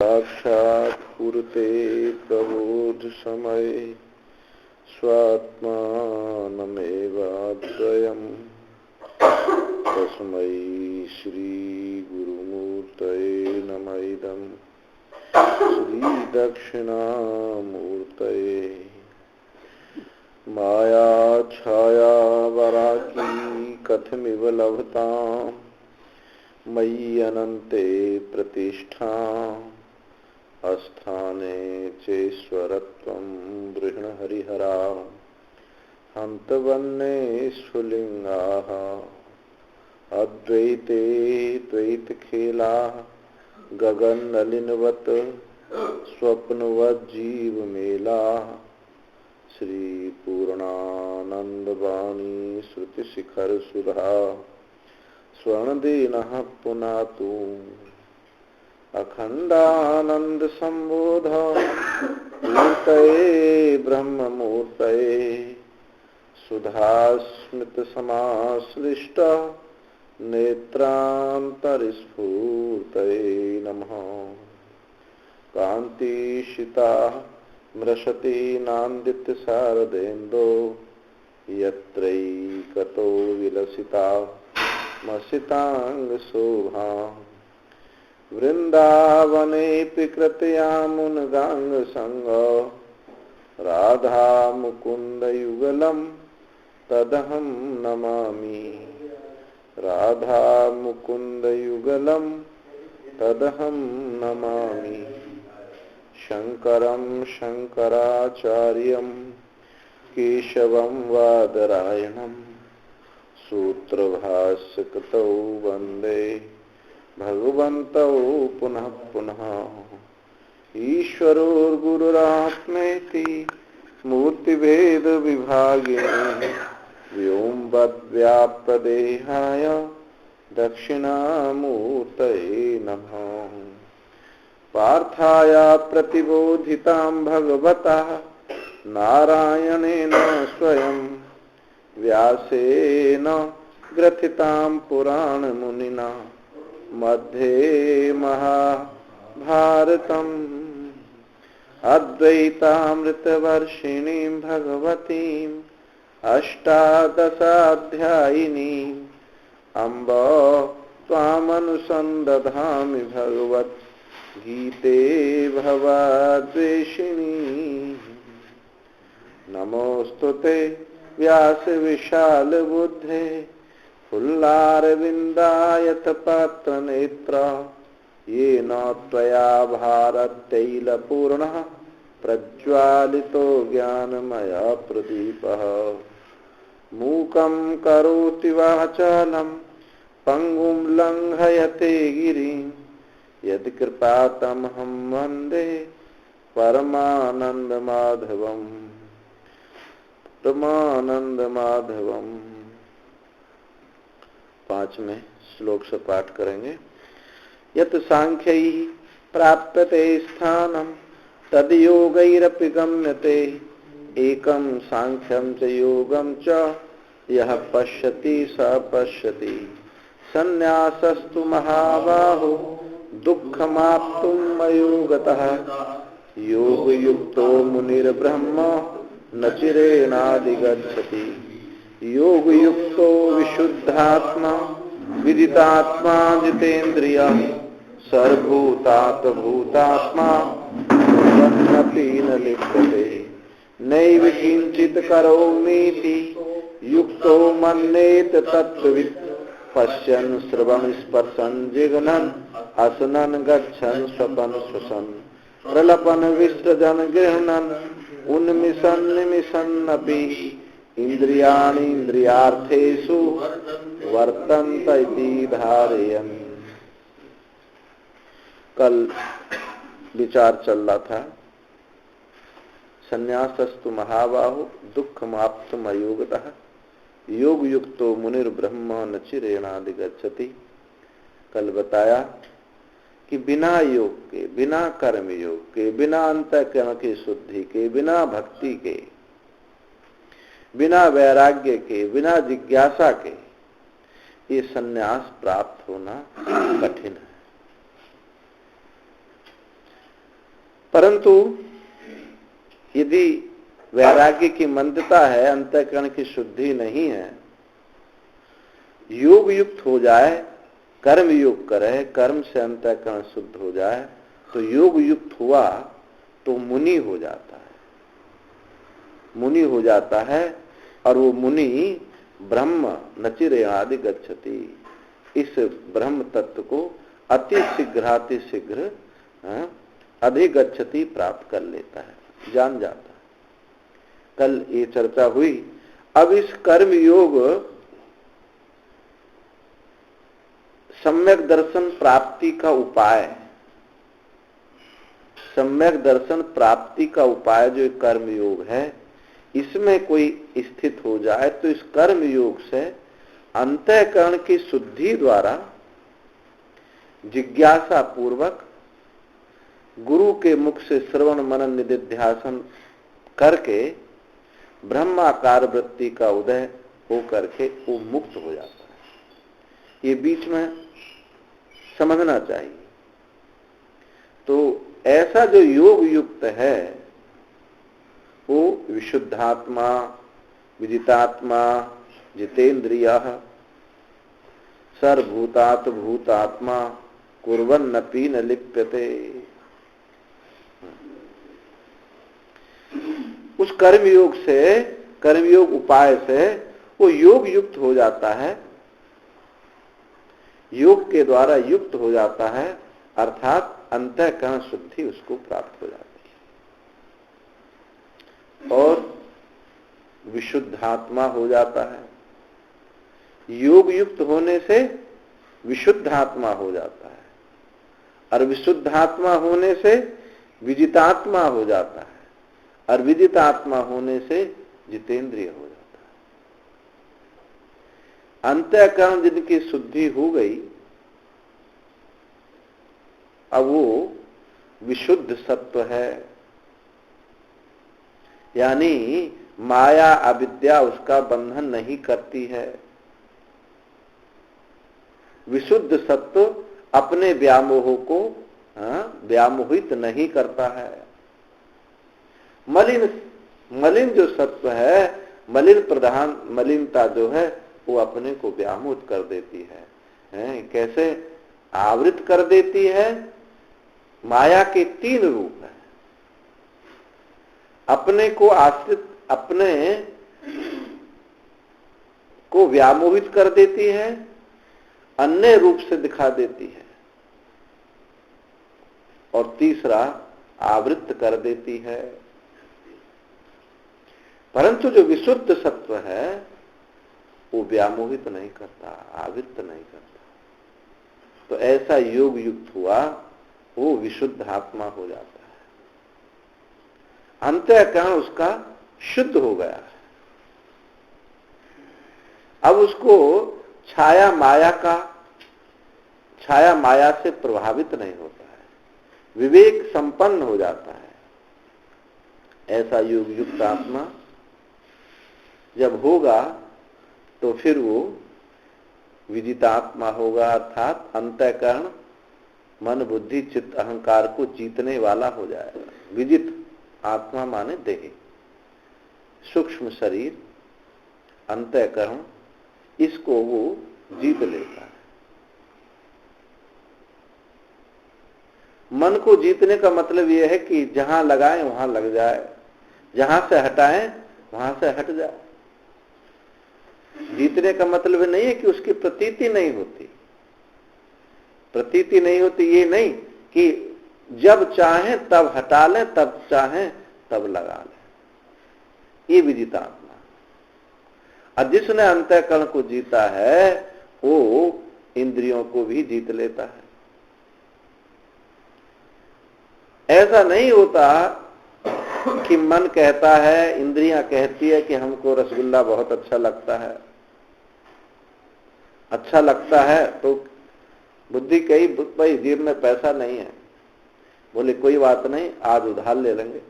साक्षात् कुरुते प्रबोध समये स्वात्मानमेवाद्वयम् तस्मै श्री गुरुमूर्तये नमः इदं श्री दक्षिणामूर्तये माया छाया वराकी कथमिव लभताम् मयि अनन्ते प्रतिष्ठा अस्थाने चेश्वरत्वं गृह्णहरिहरा हन्तवन्ने स्फुलिङ्गाः अद्वैते द्वैतखेला गगननलिनवत् स्वप्नवज्जीवमेला श्रीपूर्णानन्दवाणी श्रुतिशिखरसुधा स्वर्णदीनः पुनातु अखंडानंद संबोध मूर्तये ब्रह्ममूर्तये सुधास्मित समाश्लिष्ट नेत्रांतरस्फूर्तये नमः कांतिशिता मृशति नांदित शारदेन्दो यत्रैकतो विलसिता मसितांग शोभा वृंदावनेऽपि कृतयामुनगांग संग राधा मुकुंद युगलम तदहं नमामि राधा मुकुंद युगलम तदहं नमामि शंकरं शंकराचार्यं केशवं वादरायणं सूत्रभाष्यकृतौ वन्दे भगवन्तौ पुनः पुनः ईश्वरोर्गुरुरात्मेति मूर्तिभेद विभागिने व्योमवद्व्याप्तदेहाय दक्षिणामूर्तये नमः पार्थाय प्रतिबोधितां भगवता नारायणेन स्वयं व्यासेन ग्रथितां पुराणमुनिना मध्ये महाभारतम् अद्वैतामृतवर्षिणीं भगवतीम् अष्टादशाध्यायिनीम् अम्ब त्वामनुसन्दधामि भगवद्गीते भवद्वेषिणी नमोऽस्तुते व्यासविशालबुद्धे फुल्लारविन्दायतपत्रनेत्र येन त्वया भारततैलपूर्णः प्रज्वालितो ज्ञानमयप्रदीपः मूकं करोति वाचालं पङ्गुं लङ्घयते गिरिं यत्कृपातमहं वन्दे परमानन्दमाधवम् परमानन्दमाधवम्। 5वें श्लोक से पाठ करेंगे। यत् सांख्यै प्राप्यते स्थानं तद योगैरपि गम्यते एकं सांख्यं च योगं च यः पश्यति स पश्यति संन्यासस्तु महाबाहो दुःखमाप्तुं मयोगतः योगयुक्तो मुनिर्ब्रह्म न चिरेणाधिगच्छति योगयुक्तो विशुद्धात्मा विदितात्मा जितेन्द्रियः सर्वभूतात्मभूतात्मा कुर्वन्नपि न लिप्यते नैव किञ्चित् करोमीति युक्तो मन्येत तत्त्ववित् पश्यन् श्रवन् स्पर्शन् जिघ्रन् हसनन् गच्छन् स्वपन् श्वसन् प्रलपन् विसृजन् गृह्णन् उन्मिषन् निमिषन्नपि इंद्रियाणि इंद्रियार्थेषु वर्तन्त इति धारयन्। कल विचार चल रहा था संन्यासस्तु महाबाहो दुःखमाप्तुम् अयोगतः योग युक्तो मुनिर्ब्रह्म न चिरेणाधिगच्छति। कल बताया कि बिना योग के, बिना कर्म योग के, बिना अंतःकरण की शुद्धि के, बिना भक्ति के, बिना वैराग्य के, बिना जिज्ञासा के ये सन्यास प्राप्त होना कठिन है। परंतु यदि वैराग्य की मंदता है, अंतःकरण की शुद्धि नहीं है, योग युक्त हो जाए, कर्म योग करे, कर्म से अंतःकरण शुद्ध हो जाए, तो योग युक्त हुआ तो मुनि हो जाता है, मुनि हो जाता है। और वो मुनि ब्रह्म नचिरेणादि गच्छति, इस ब्रह्म तत्व को अति शीघ्र अधिगच्छति प्राप्त कर लेता है, जान जाता है। कल ये चर्चा हुई। अब इस कर्म योग सम्यक दर्शन प्राप्ति का उपाय, सम्यक दर्शन प्राप्ति का उपाय जो कर्म योग है, इसमें कोई स्थित हो जाए तो इस कर्म योग से अंतःकरण की शुद्धि द्वारा जिज्ञासा पूर्वक गुरु के मुख से श्रवण मनन निधिध्यासन करके ब्रह्माकार वृत्ति का उदय हो करके वो मुक्त हो जाता है। ये बीच में समझना चाहिए। तो ऐसा जो योग युक्त है वो विशुद्धात्मा, विदितात्मा, जितेंद्रियः, सर्वभूतात् भूतात्मा, कुर्वन्नपि न लिप्यते। उस कर्मयोग से, कर्मयोग उपाय से वो योग युक्त हो जाता है, योग के द्वारा युक्त हो जाता है, अर्थात अंतःकरण शुद्धि उसको प्राप्त हो जाती है और विशुद्धात्मा हो जाता है। योग युक्त होने से विशुद्धात्मा हो जाता है और विशुद्धात्मा होने से विजितात्मा हो जाता है और विदित आत्मा होने से जितेंद्रिय हो जाता है। अंतःकरण जिनकी शुद्धि हो गई, अब वो विशुद्ध सत्व है, यानी माया अविद्या उसका बंधन नहीं करती है। विशुद्ध सत्व अपने व्यामोह को व्यामोहित नहीं करता है। मलिन जो सत्व है, मलिन प्रधान मलिनता जो है वो अपने को व्यामोहित कर देती है। कैसे आवृत कर देती है? माया के 3 रूप है। अपने को आश्रित, अपने को व्यामोहित कर देती है, अन्य रूप से दिखा देती है और तीसरा आवृत कर देती है। परंतु जो विशुद्ध सत्व है वो व्यामोहित नहीं करता, आवृत नहीं करता। तो ऐसा योग युक्त हुआ, वो विशुद्ध आत्मा हो जाता है, अंतःकरण उसका शुद्ध हो गया है। अब उसको छाया माया से प्रभावित नहीं होता है, विवेक संपन्न हो जाता है। ऐसा योग युक्त आत्मा जब होगा तो फिर वो विदितात्मा होगा, अर्थात अंतःकरण मन बुद्धि चित्त अहंकार को जीतने वाला हो जाएगा। विदित आत्मा माने देह, सूक्ष्म शरीर, अंतःकरण, इसको वो जीत लेता है। मन को जीतने का मतलब यह है कि जहां लगाएं वहां लग जाए, जहां से हटाएं वहां से हट जाए। जीतने का मतलब नहीं है कि उसकी प्रतीति नहीं होती। प्रतीति नहीं होती ये नहीं कि जब चाहें तब हटा लें, तब चाहें तब लगा लें। ये विदित आत्मा। और जिसने अंतःकरण को जीता है वो इंद्रियों को भी जीत लेता है। ऐसा नहीं होता कि मन कहता है, इंद्रियां कहती है कि हमको रसगुल्ला बहुत अच्छा लगता है। अच्छा लगता है तो बुद्धि कही भाई जेब में पैसा नहीं है, बोले कोई बात नहीं आज उधार ले लेंगे,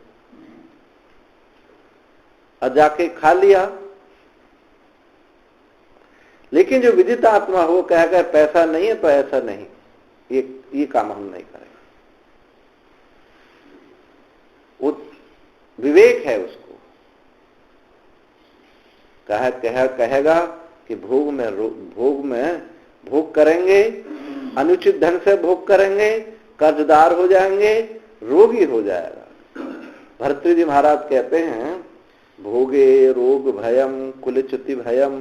और जाके खा लिया। लेकिन जो विदित आत्मा हो कहेगा पैसा नहीं है तो ऐसा नहीं, ये काम हम नहीं करेंगे। विवेक है उसको। कहेगा कि भोग में भोग करेंगे, अनुचित ढंग से भोग करेंगे, कर्जदार हो जाएंगे, रोगी हो जाएगा। भर्तृहरि महाराज कहते हैं, भोगे रोग भयम कुलच्युति भयम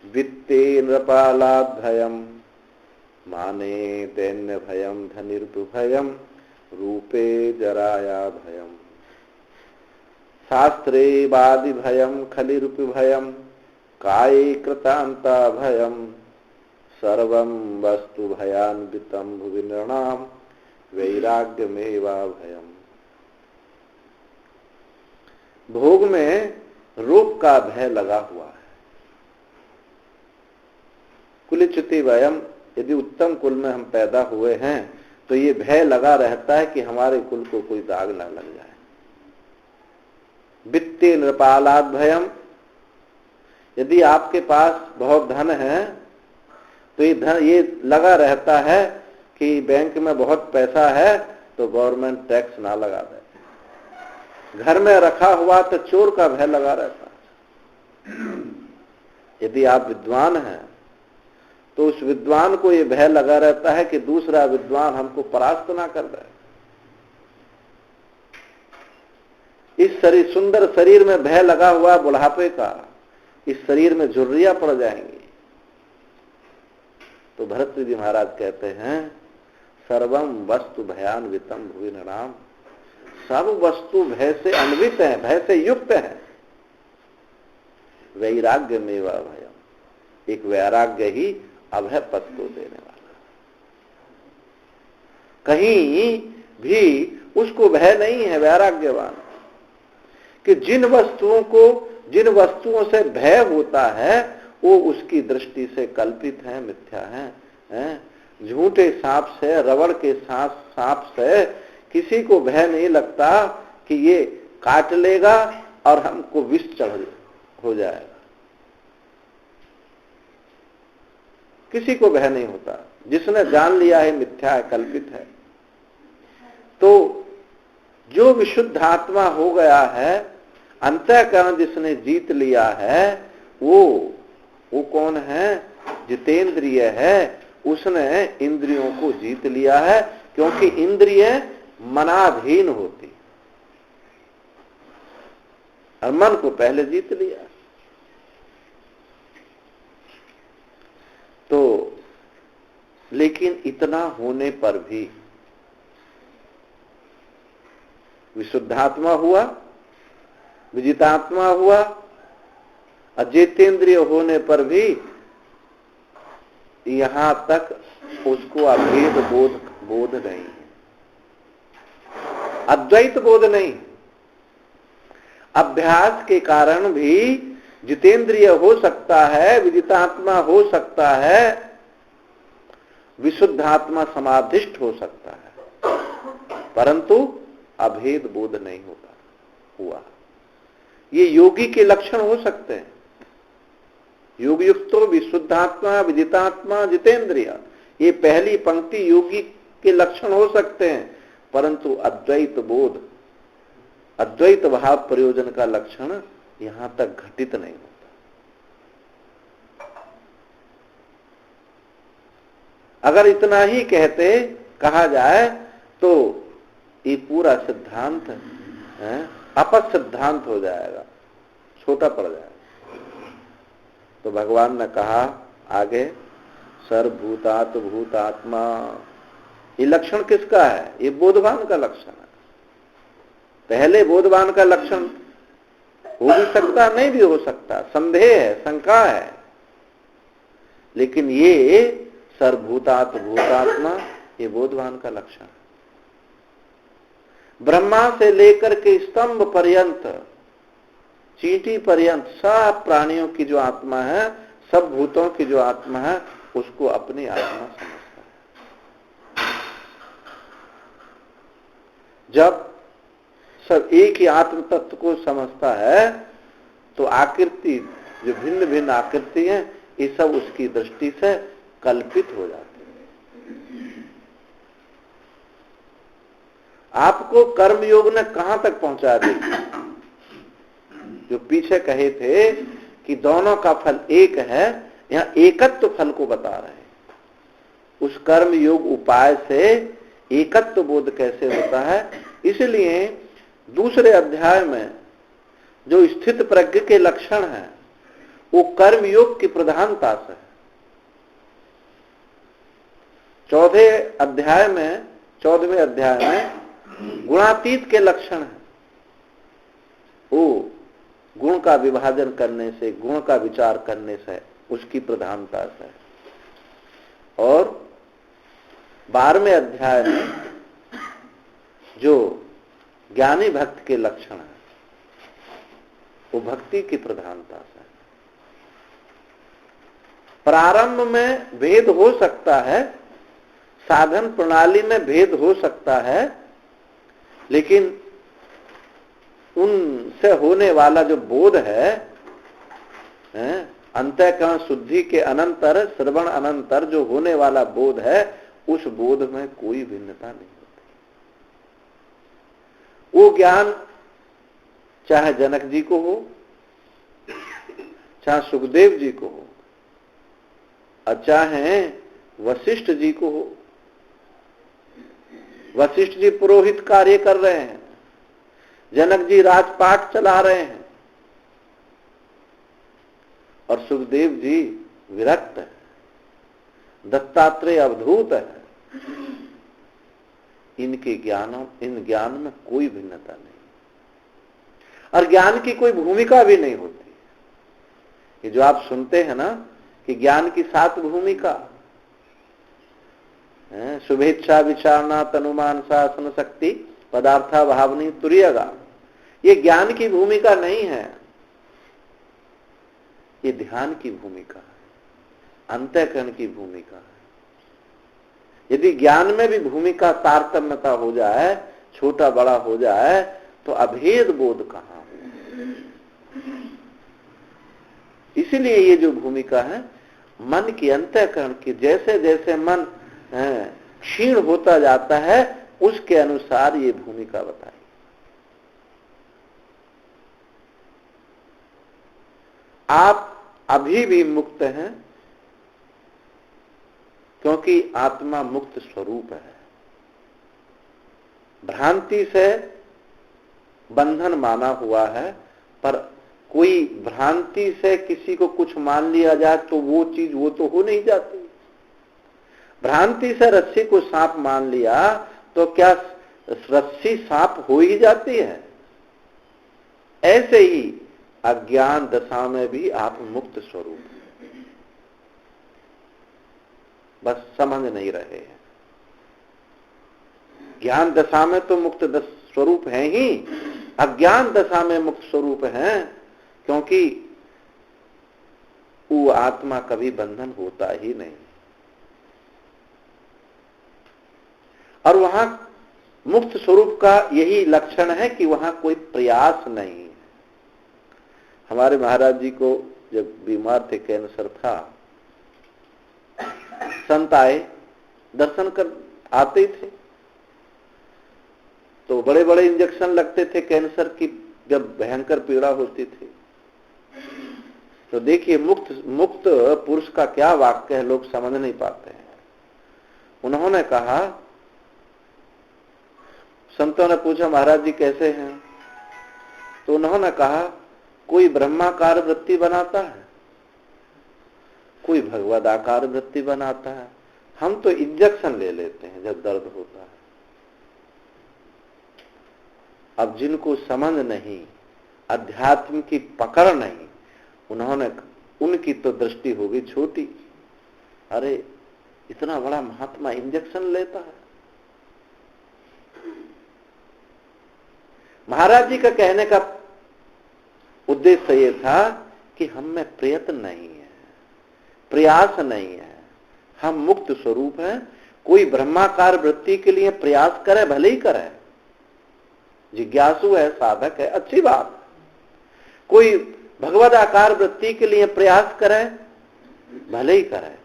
वित्ते नृपालाद भयम माने दैन्य भयम धनिर्भु भयम रूपे जराया भयम शास्त्रे वादि भयम खलिरूपि भयम काये कृतांता भयम सर्वं वस्तु भयान्वितम भुवि नृणाम वैराग्यमेवा भयम। भोग में रोग का भय लगा हुआ है। कुलच्युति भयम, यदि उत्तम कुल में हम पैदा हुए हैं तो ये भय लगा रहता है कि हमारे कुल को कोई दाग ना लग जाए। वित्ते नृपालाद भयम, यदि आपके पास बहुत धन है तो ये धन ये लगा रहता है कि बैंक में बहुत पैसा है तो गवर्नमेंट टैक्स ना लगा दे। घर में रखा हुआ तो चोर का भय लगा रहता है। यदि आप विद्वान हैं तो उस विद्वान को ये भय लगा रहता है कि दूसरा विद्वान हमको परास्त ना कर दे। इस सुंदर शरीर में भय लगा हुआ बुढ़ापे का, इस शरीर में झुर्रियां पड़ जाएंगी। तो भरतजी महाराज कहते हैं, सर्वम वस्तु भयान्वितम भुवि नृणाम, सब वस्तु भय से अन्वित है, भय से युक्त है। वैराग्य मेवा भयम, एक वैराग्य ही अभय पद को देने वाला। कहीं भी उसको भय नहीं है वैराग्यवान, कि जिन वस्तुओं से भय होता है वो उसकी दृष्टि से कल्पित है, मिथ्या है। झूठे सांप से, रबड़ के सांप से किसी को भय नहीं लगता कि ये काट लेगा और हमको विष चढ़ हो जाएगा। किसी को भय नहीं होता, जिसने जान लिया है मिथ्या है, कल्पित है। तो जो विशुद्ध आत्मा हो गया है, अंतःकरण जिसने जीत लिया है, वो कौन है? जितेंद्रिय है। उसने इंद्रियों को जीत लिया है, क्योंकि इंद्रिय मनाधीन होती, और मन को पहले जीत लिया। तो लेकिन इतना होने पर भी विशुद्धात्मा हुआ, विजितात्मा हुआ, अजितेंद्रिय होने पर भी यहां तक उसको अभेद बोध नहीं है, अद्वैत बोध नहीं। अभ्यास के कारण भी जितेंद्रिय हो सकता है, विदितात्मा हो सकता है, विशुद्धात्मा समाधिष्ठ हो सकता है, परंतु अभेद बोध नहीं होता हुआ। ये योगी के लक्षण हो सकते हैं। योग युक्तो विशुद्धात्मा विदितात्मा जितेंद्रिय, ये पहली पंक्ति योगी के लक्षण हो सकते हैं, परंतु अद्वैत बोध, अद्वैत भाव प्रयोजन का लक्षण यहां तक घटित नहीं होता। अगर इतना ही कहा जाए तो ये पूरा सिद्धांत अपद सिद्धांत हो जाएगा, छोटा पड़ जाएगा। तो भगवान ने कहा आगे, सर्वभूतात भूतात्मा, ये लक्षण किसका है? ये बोधवान का लक्षण है। पहले बोधवान का लक्षण हो भी सकता, नहीं भी हो सकता, संदेह है, शंका है, लेकिन ये सर्वभूतात भूतात्मा, ये बोधवान का लक्षण है। ब्रह्मा से लेकर के स्तंभ पर्यंत, चींटी पर्यंत सब प्राणियों की जो आत्मा है, सब भूतों की जो आत्मा है, उसको अपनी आत्मा समझता है। जब सब एक ही आत्म तत्व को समझता है तो आकृति, जो भिन्न भिन्न आकृति है, ये सब उसकी दृष्टि से कल्पित हो जाती है। आपको कर्मयोग ने कहां तक पहुंचा दिया? जो पीछे कहे थे कि दोनों का फल एक है, यहां एकत्व फल को बता रहे हैं। उस कर्म योग उपाय से एकत्व बोध कैसे होता है, इसलिए दूसरे अध्याय में जो स्थित प्रज्ञ के लक्षण हैं वो कर्म योग की प्रधानता से है। 14वें अध्याय में गुणातीत के लक्षण है। वो गुण का विभाजन करने से, गुण का विचार करने से, उसकी प्रधानता से। और 12वें अध्याय में जो ज्ञानी भक्त के लक्षण है वो भक्ति की प्रधानता से। प्रारंभ में भेद हो सकता है, साधन प्रणाली में भेद हो सकता है, लेकिन उनसे होने वाला जो बोध है, अंतःकरण शुद्धि के अनंतर, श्रवण अनंतर जो होने वाला बोध है, उस बोध में कोई भिन्नता नहीं होती। वो ज्ञान चाहे जनक जी को हो, चाहे सुखदेव जी को हो, और चाहे वशिष्ठ जी को हो। वशिष्ठ जी पुरोहित कार्य कर रहे हैं, जनक जी राजपाट चला रहे हैं, और सुखदेव जी विरक्त है, दत्तात्रेय अवधूत है। इन ज्ञान में कोई भिन्नता नहीं, और ज्ञान की कोई भूमिका भी नहीं होती। ये जो आप सुनते हैं ना कि ज्ञान की 7 भूमिका, शुभेच्छा, विचारणा, तनुमान, शासन, शक्ति, पदार्था, भावनी, तुर्यगा, ये ज्ञान की भूमिका नहीं है, ये ध्यान की भूमिका है, अंतःकरण की भूमिका है। यदि ज्ञान में भी भूमिका तारतम्यता हो जाए, छोटा बड़ा हो जाए, तो अभेद बोध कहां हो। इसीलिए ये जो भूमिका है मन की, अंतःकरण की, जैसे जैसे मन क्षीण होता जाता है उसके अनुसार ये भूमिका बताई। आप अभी भी मुक्त हैं, क्योंकि आत्मा मुक्त स्वरूप है। भ्रांति से बंधन माना हुआ है, पर कोई भ्रांति से किसी को कुछ मान लिया जाए तो वो चीज वो तो हो नहीं जाती। भ्रांति से रस्सी को सांप मान लिया तो क्या रस्सी सांप हो ही जाती है? ऐसे ही अज्ञान दशा में भी आप मुक्त स्वरूप हैं, बस समझ नहीं रहे हैं। ज्ञान दशा में तो मुक्त स्वरूप है ही, अज्ञान दशा में मुक्त स्वरूप है, क्योंकि वो आत्मा कभी बंधन होता ही नहीं। और वहां मुक्त स्वरूप का यही लक्षण है कि वहां कोई प्रयास नहीं है। हमारे महाराज जी को जब बीमार थे, कैंसर था, संत आए, दर्शन कर आते थे तो बड़े बड़े इंजेक्शन लगते थे कैंसर की, जब भयंकर पीड़ा होती थी। तो देखिए मुक्त पुरुष का क्या वाक्य है, लोग समझ नहीं पाते हैं। उन्होंने कहा, संतों ने पूछा महाराज जी कैसे हैं, तो उन्होंने कहा कोई ब्रह्माकार वृत्ति बनाता है, कोई भगवदाकार वृत्ति बनाता है, हम तो इंजेक्शन ले लेते हैं जब दर्द होता है। अब जिनको समझ नहीं, अध्यात्म की पकड़ नहीं, उनकी तो दृष्टि होगी छोटी। अरे इतना बड़ा महात्मा इंजेक्शन लेता है। महाराज जी का कहने का उद्देश्य ये था कि हम में प्रयत्न नहीं है, प्रयास नहीं है, हम मुक्त स्वरूप हैं। कोई ब्रह्माकार वृत्ति के लिए प्रयास करे, भले ही करे, जिज्ञासु है, साधक है, अच्छी बात। कोई भगवदाकार वृत्ति के लिए प्रयास करे, भले ही करे,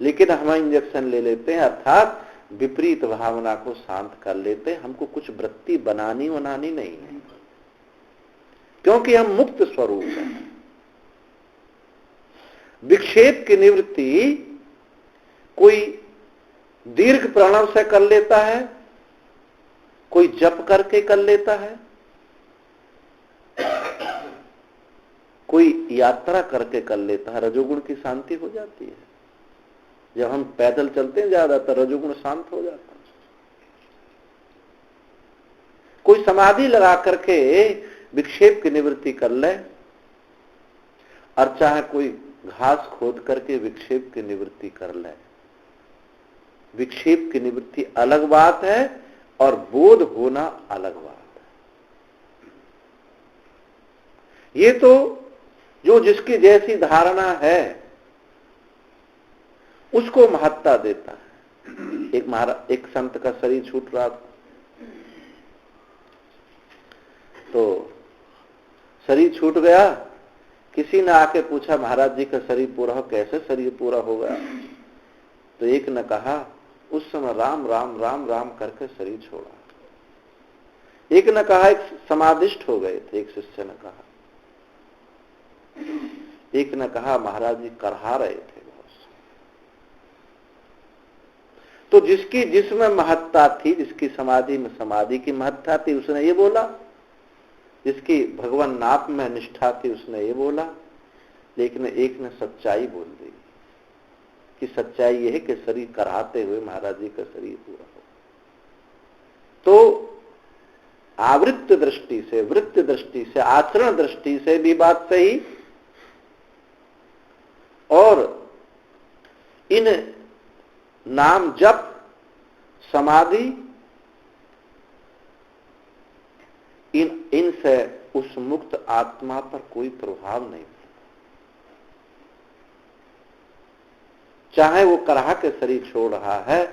लेकिन हम इंजेक्शन ले लेते हैं। अर्थात विपरीत भावना को शांत कर लेते। हमको कुछ वृत्ति बनानी नहीं है, क्योंकि हम मुक्त स्वरूप हैं। विक्षेप की निवृत्ति कोई दीर्घ प्रणव से कर लेता है, कोई जप करके कर लेता है, कोई यात्रा करके कर लेता है। रजोगुण की शांति हो जाती है। जब हम पैदल चलते हैं ज्यादातर रजोगुण शांत हो जाता है। कोई समाधि लगा करके विक्षेप की निवृत्ति कर ले, और चाहे कोई घास खोद करके विक्षेप की निवृत्ति कर ले। विक्षेप की निवृत्ति अलग बात है और बोध होना अलग बात है। ये तो जो जिसकी जैसी धारणा है उसको महत्ता देता है। एक संत का शरीर छूट रहा था, तो शरीर छूट गया। किसी ने आके पूछा, महाराज जी का शरीर पूरा हो, कैसे शरीर पूरा हो गया? तो एक ने कहा, उस समय राम राम राम राम करके शरीर छोड़ा। एक ने कहा, एक समाधिष्ठ हो गए थे। एक शिष्य ने कहा, एक ने कहा महाराज जी करहा रहे थे बहुत। तो जिसकी जिसमें महत्ता थी, जिसकी समाधि में समाधि की महत्ता थी, उसने ये बोला। जिसकी भगवान नाप में निष्ठा थी, उसने ये बोला। लेकिन एक ने सच्चाई बोल दी कि सच्चाई यह है कि शरीर कराते हुए महाराज जी का शरीर पूरा हो। तो आवृत्त दृष्टि से, वृत्त दृष्टि से, आचरण दृष्टि से भी बात सही, और इन नाम जप, समाधि, इनसे उस मुक्त आत्मा पर कोई प्रभाव नहीं पड़ता। चाहे वो कराह के शरीर छोड़ रहा है,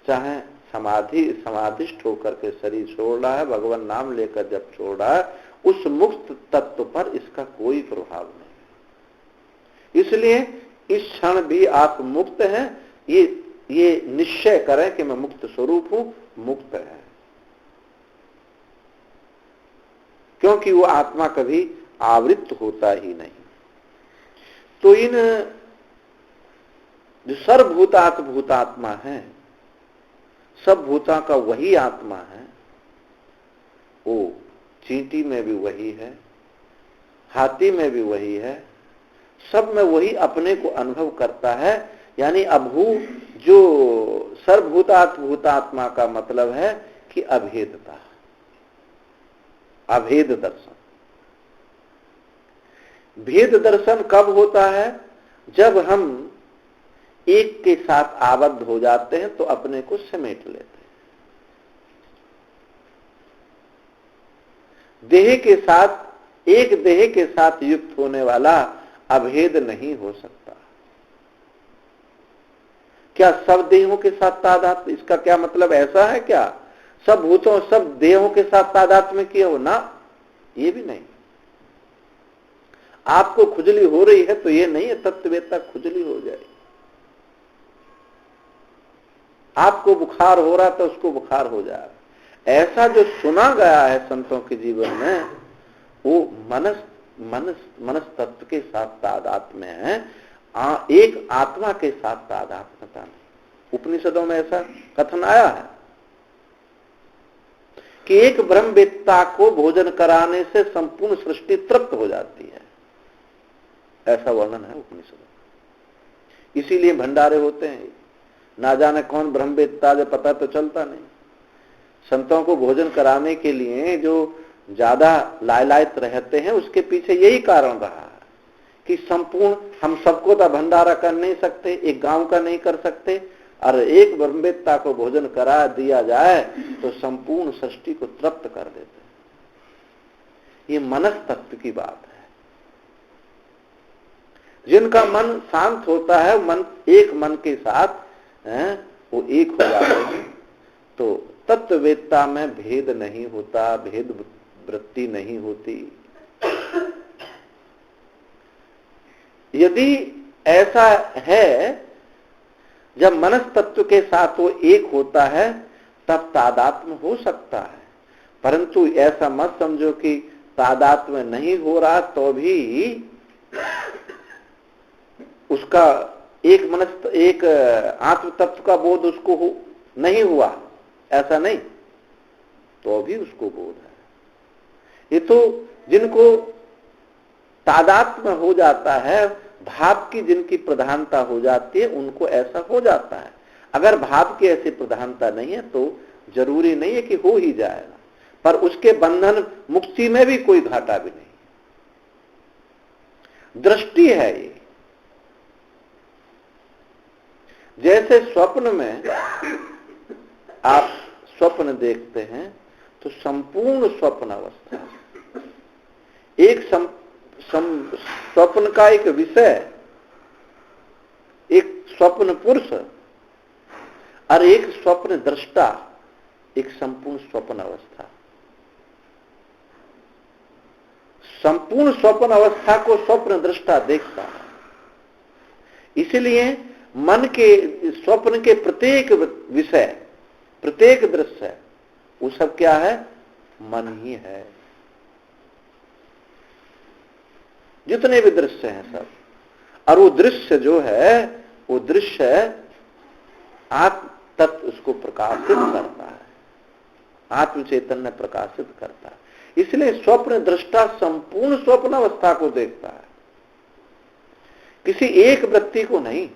चाहे समाधिष्ठ होकर के शरीर छोड़ रहा है, भगवान नाम लेकर जब छोड़ रहा है, उस मुक्त तत्व पर इसका कोई प्रभाव नहीं। इसलिए इस क्षण भी आप मुक्त हैं, ये निश्चय करें कि मैं मुक्त स्वरूप हूं, मुक्त है। क्योंकि वो आत्मा कभी आवृत्त होता ही नहीं। तो इन जो सर्वभूतात् भूतात्मा है, सब भूता का वही आत्मा है, वो चींटी में भी वही है, हाथी में भी वही है, सब में वही अपने को अनुभव करता है। यानी अभू, जो सर्वभूतात् भूतात्मा का मतलब है कि अभेदता, अभेद दर्शन। भेद दर्शन कब होता है? जब हम एक के साथ आबद्ध हो जाते हैं तो अपने को समेट लेते हैं। देह के साथ, एक देह के साथ युक्त होने वाला अभेद नहीं हो सकता। क्या सब देहों के साथ तादात्म्य? इसका क्या मतलब ऐसा है क्या सब भूतों, सब देहों के साथ तादात्म्य किए हो ना? ये भी नहीं। आपको खुजली हो रही है तो ये नहीं है तत्ववेत्ता खुजली हो जाए। आपको बुखार हो रहा तो उसको बुखार हो जाए। ऐसा जो सुना गया है संतों के जीवन में, वो मनस तत्व के साथ तादात्म्य है, एक आत्मा के साथ तादात्म्यता नहीं। उपनिषदों में ऐसा कथन आया है कि एक ब्रह्मवेत्ता को भोजन कराने से संपूर्ण सृष्टि तृप्त हो जाती है, ऐसा वर्णन है उपनिषदों। इसीलिए भंडारे होते हैं। ना जाने कौन ब्रह्मवेत्ता, जो पता तो चलता नहीं। संतों को भोजन कराने के लिए जो ज्यादा लायलायत रहते हैं, उसके पीछे यही कारण रहा है कि संपूर्ण, हम सबको तो भंडारा कर नहीं सकते, एक गांव का नहीं कर सकते, और एक ब्रह्मवेत्ता को भोजन करा दिया जाए तो संपूर्ण सृष्टि को तृप्त कर देते हैं। ये मनस तत्व की बात है। जिनका मन शांत होता है, मन एक मन के साथ वो एक हो जाते हैं, तो तत्ववेत्ता में भेद नहीं होता, भेद वृत्ति नहीं होती। यदि ऐसा है जब मनस तत्व के साथ वो एक होता है तब तादात्म्य हो सकता है, परंतु ऐसा मत समझो कि तादात्म्य नहीं हो रहा तो भी उसका एक आत्म तत्व का बोध उसको नहीं हुआ, ऐसा नहीं, तो भी उसको बोध है। ये तो जिनको तादात्म्य हो जाता है, भाव की जिनकी प्रधानता हो जाती है, उनको ऐसा हो जाता है। अगर भाव की ऐसी प्रधानता नहीं है तो जरूरी नहीं है कि हो ही जाएगा, पर उसके बंधन मुक्ति में भी कोई घाटा भी नहीं। दृष्टि है ये। जैसे स्वप्न में आप स्वप्न देखते हैं तो संपूर्ण स्वप्न अवस्था, एक स्वप्न का एक विषय, एक स्वप्न पुरुष और एक स्वप्न दृष्टा, एक संपूर्ण स्वप्न अवस्था। संपूर्ण स्वप्न अवस्था को स्वप्न दृष्टा देखता है। इसलिए मन के स्वप्न के प्रत्येक विषय, प्रत्येक दृश्य, वो सब क्या है? मन ही है। जितने भी दृश्य हैं सब, और वो दृश्य जो है, वो दृश्य आत्म तत्व उसको प्रकाशित करता है, आत्म चैतन्य प्रकाशित करता है। इसलिए स्वप्न दृष्टा संपूर्ण स्वप्न अवस्था को देखता है, किसी एक वृत्ति को नहीं।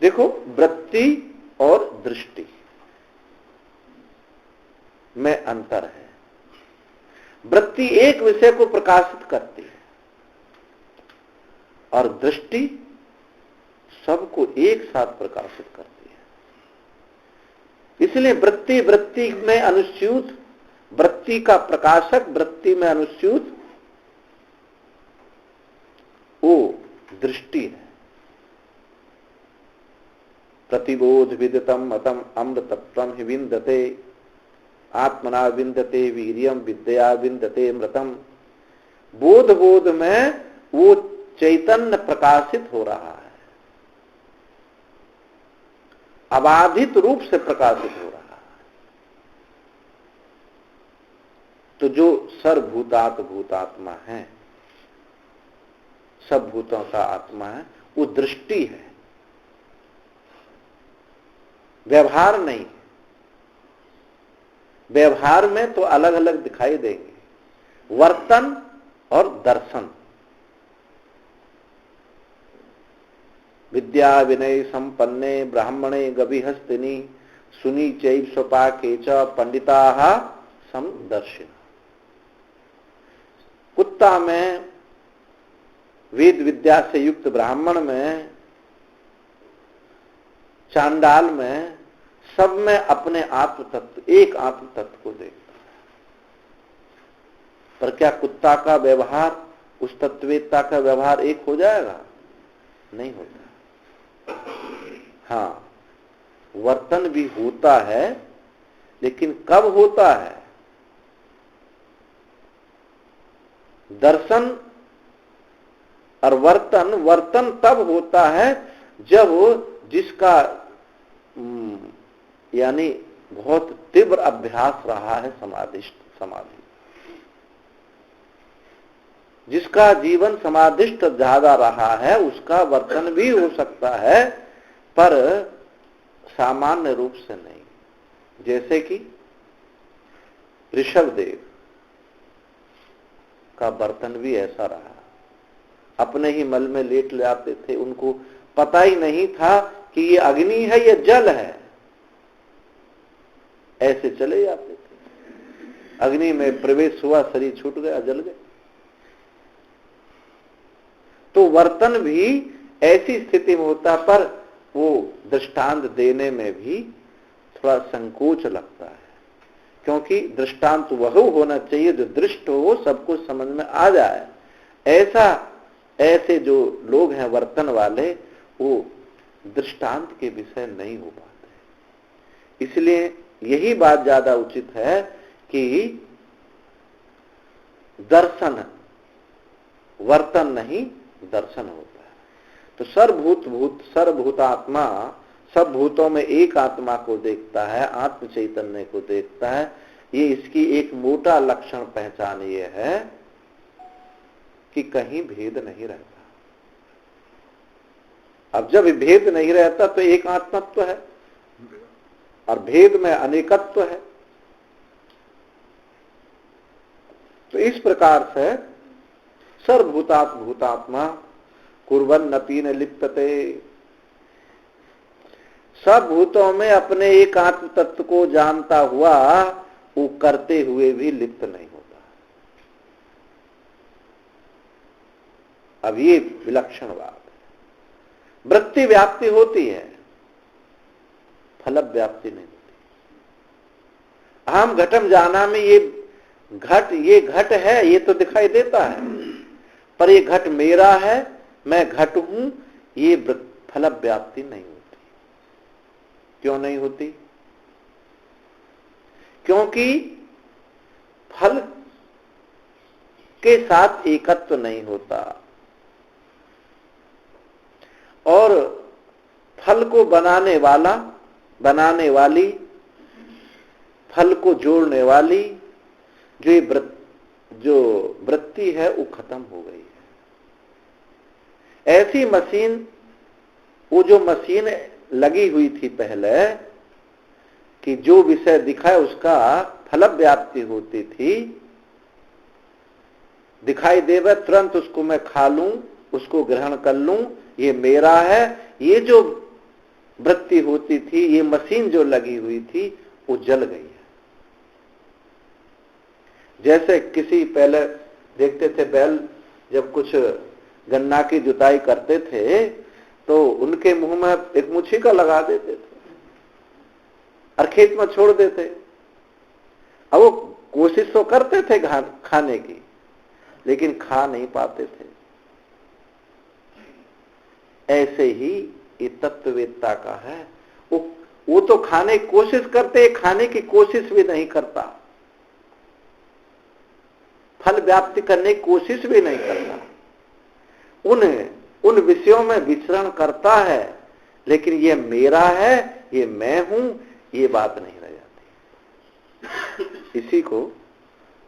देखो, वृत्ति और दृष्टि में अंतर है। वृत्ति एक विषय को प्रकाशित करती है और दृष्टि सबको एक साथ प्रकाशित करती है। इसलिए वृत्ति वृत्ति में अनुस्यूत, वृत्ति का प्रकाशक वृत्ति में अनुस्यूत वो दृष्टि है। प्रतिबोध विदितम मतम अमृतत्वम हि विन्दते, आत्मना विन्दते वीर्यम विद्या विन्दते मृतम। बोध बोध में वो चैतन्य प्रकाशित हो रहा है, अबाधित रूप से प्रकाशित हो रहा है। तो जो सर्वभूतात् भूतात्मा है, सब भूतों का आत्मा है, वो दृष्टि है, व्यवहार नहीं। व्यवहार में तो अलग अलग दिखाई देंगे, वर्तन और दर्शन। विद्या विनय संपन्ने ब्राह्मणे गविहस्तिनी सुनी चैव स्वपाके च पंडिताः समदर्शिनः। कुत्ता में, वेद विद्या से युक्त ब्राह्मण में, चांडाल में, सब में अपने आत्म तत्व, एक आत्म तत्व को देखता है। पर क्या कुत्ता का व्यवहार उस तत्ववेत्ता का व्यवहार एक हो जाएगा? नहीं होता। हाँ, वर्तन भी होता है, लेकिन कब होता है? दर्शन और वर्तन तब होता है जब जिसका यानी बहुत तीव्र अभ्यास रहा है समाधि, जिसका जीवन समाधिष्ट ज्यादा रहा है, उसका वर्तन भी हो सकता है, पर सामान्य रूप से नहीं। जैसे कि ऋषभदेव का वर्तन भी ऐसा रहा, अपने ही मल में लेट ले आते थे, उनको पता ही नहीं था कि ये अग्नि है, ये जल है, ऐसे चले जाते थे। अग्नि में प्रवेश हुआ, शरीर छूट गया, जल गए। तो वर्तन भी ऐसी स्थिति में होता, पर वो दृष्टांत देने में भी थोड़ा संकोच लगता है, क्योंकि दृष्टांत वह होना चाहिए जो दृष्ट हो, सबको समझ में आ जाए। ऐसे जो लोग हैं वर्तन वाले, वो दृष्टांत के विषय नहीं हो पाते। इसलिए यही बात ज्यादा उचित है कि दर्शन, वर्तन नहीं, दर्शन होता है। तो सर्वभूतात्मा सब भूतों में एक आत्मा को देखता है, आत्म चैतन्य को देखता है। ये इसकी एक मोटा लक्षण पहचान ये है कि कहीं भेद नहीं रहता। अब जब भेद नहीं रहता तो एक आत्मत्व है और भेद में अनेकत्व है। तो इस प्रकार से सर्वभूतात्मा कुर्वन्नपि न लिप्यते, सब भूतों में अपने एक आत्म तत्व को जानता हुआ वो करते हुए भी लिप्त नहीं होता। अब ये विलक्षण बात है। वृत्ति व्याप्ति होती है, फल व्याप्ति नहीं होती। हम घटम जाना में ये घट है, ये तो दिखाई देता है, पर ये घट मेरा है, मैं घट हूं, ये फल व्याप्ति नहीं होती। क्यों नहीं होती? क्योंकि फल के साथ एकत्व नहीं होता और फल को बनाने वाली, फल को जोड़ने वाली जो वृत्ति है वो खत्म हो गई है। ऐसी मशीन, वो जो मशीन लगी हुई थी पहले कि जो विषय दिखाए उसका फल व्याप्ति होती थी, दिखाई देवे तुरंत उसको मैं खा लूं, उसको ग्रहण कर लूं, ये मेरा है, ये जो वृत्ति होती थी, ये मशीन जो लगी हुई थी वो जल गई है। जैसे किसी पहले देखते थे बैल जब कुछ गन्ना की जुताई करते थे तो उनके मुंह में एक मुच्छिका लगा देते थे और खेत में छोड़ देते। अब वो कोशिश तो करते थे खाने की, लेकिन खा नहीं पाते थे। ऐसे ही ये तत्ववेत्ता का है, वो तो खाने की कोशिश करते, खाने की कोशिश भी नहीं करता, फल व्याप्ति करने की कोशिश भी नहीं करता। उन विषयों में विचरण करता है, लेकिन ये मेरा है, ये मैं हूं, ये बात नहीं रह जाती। इसी को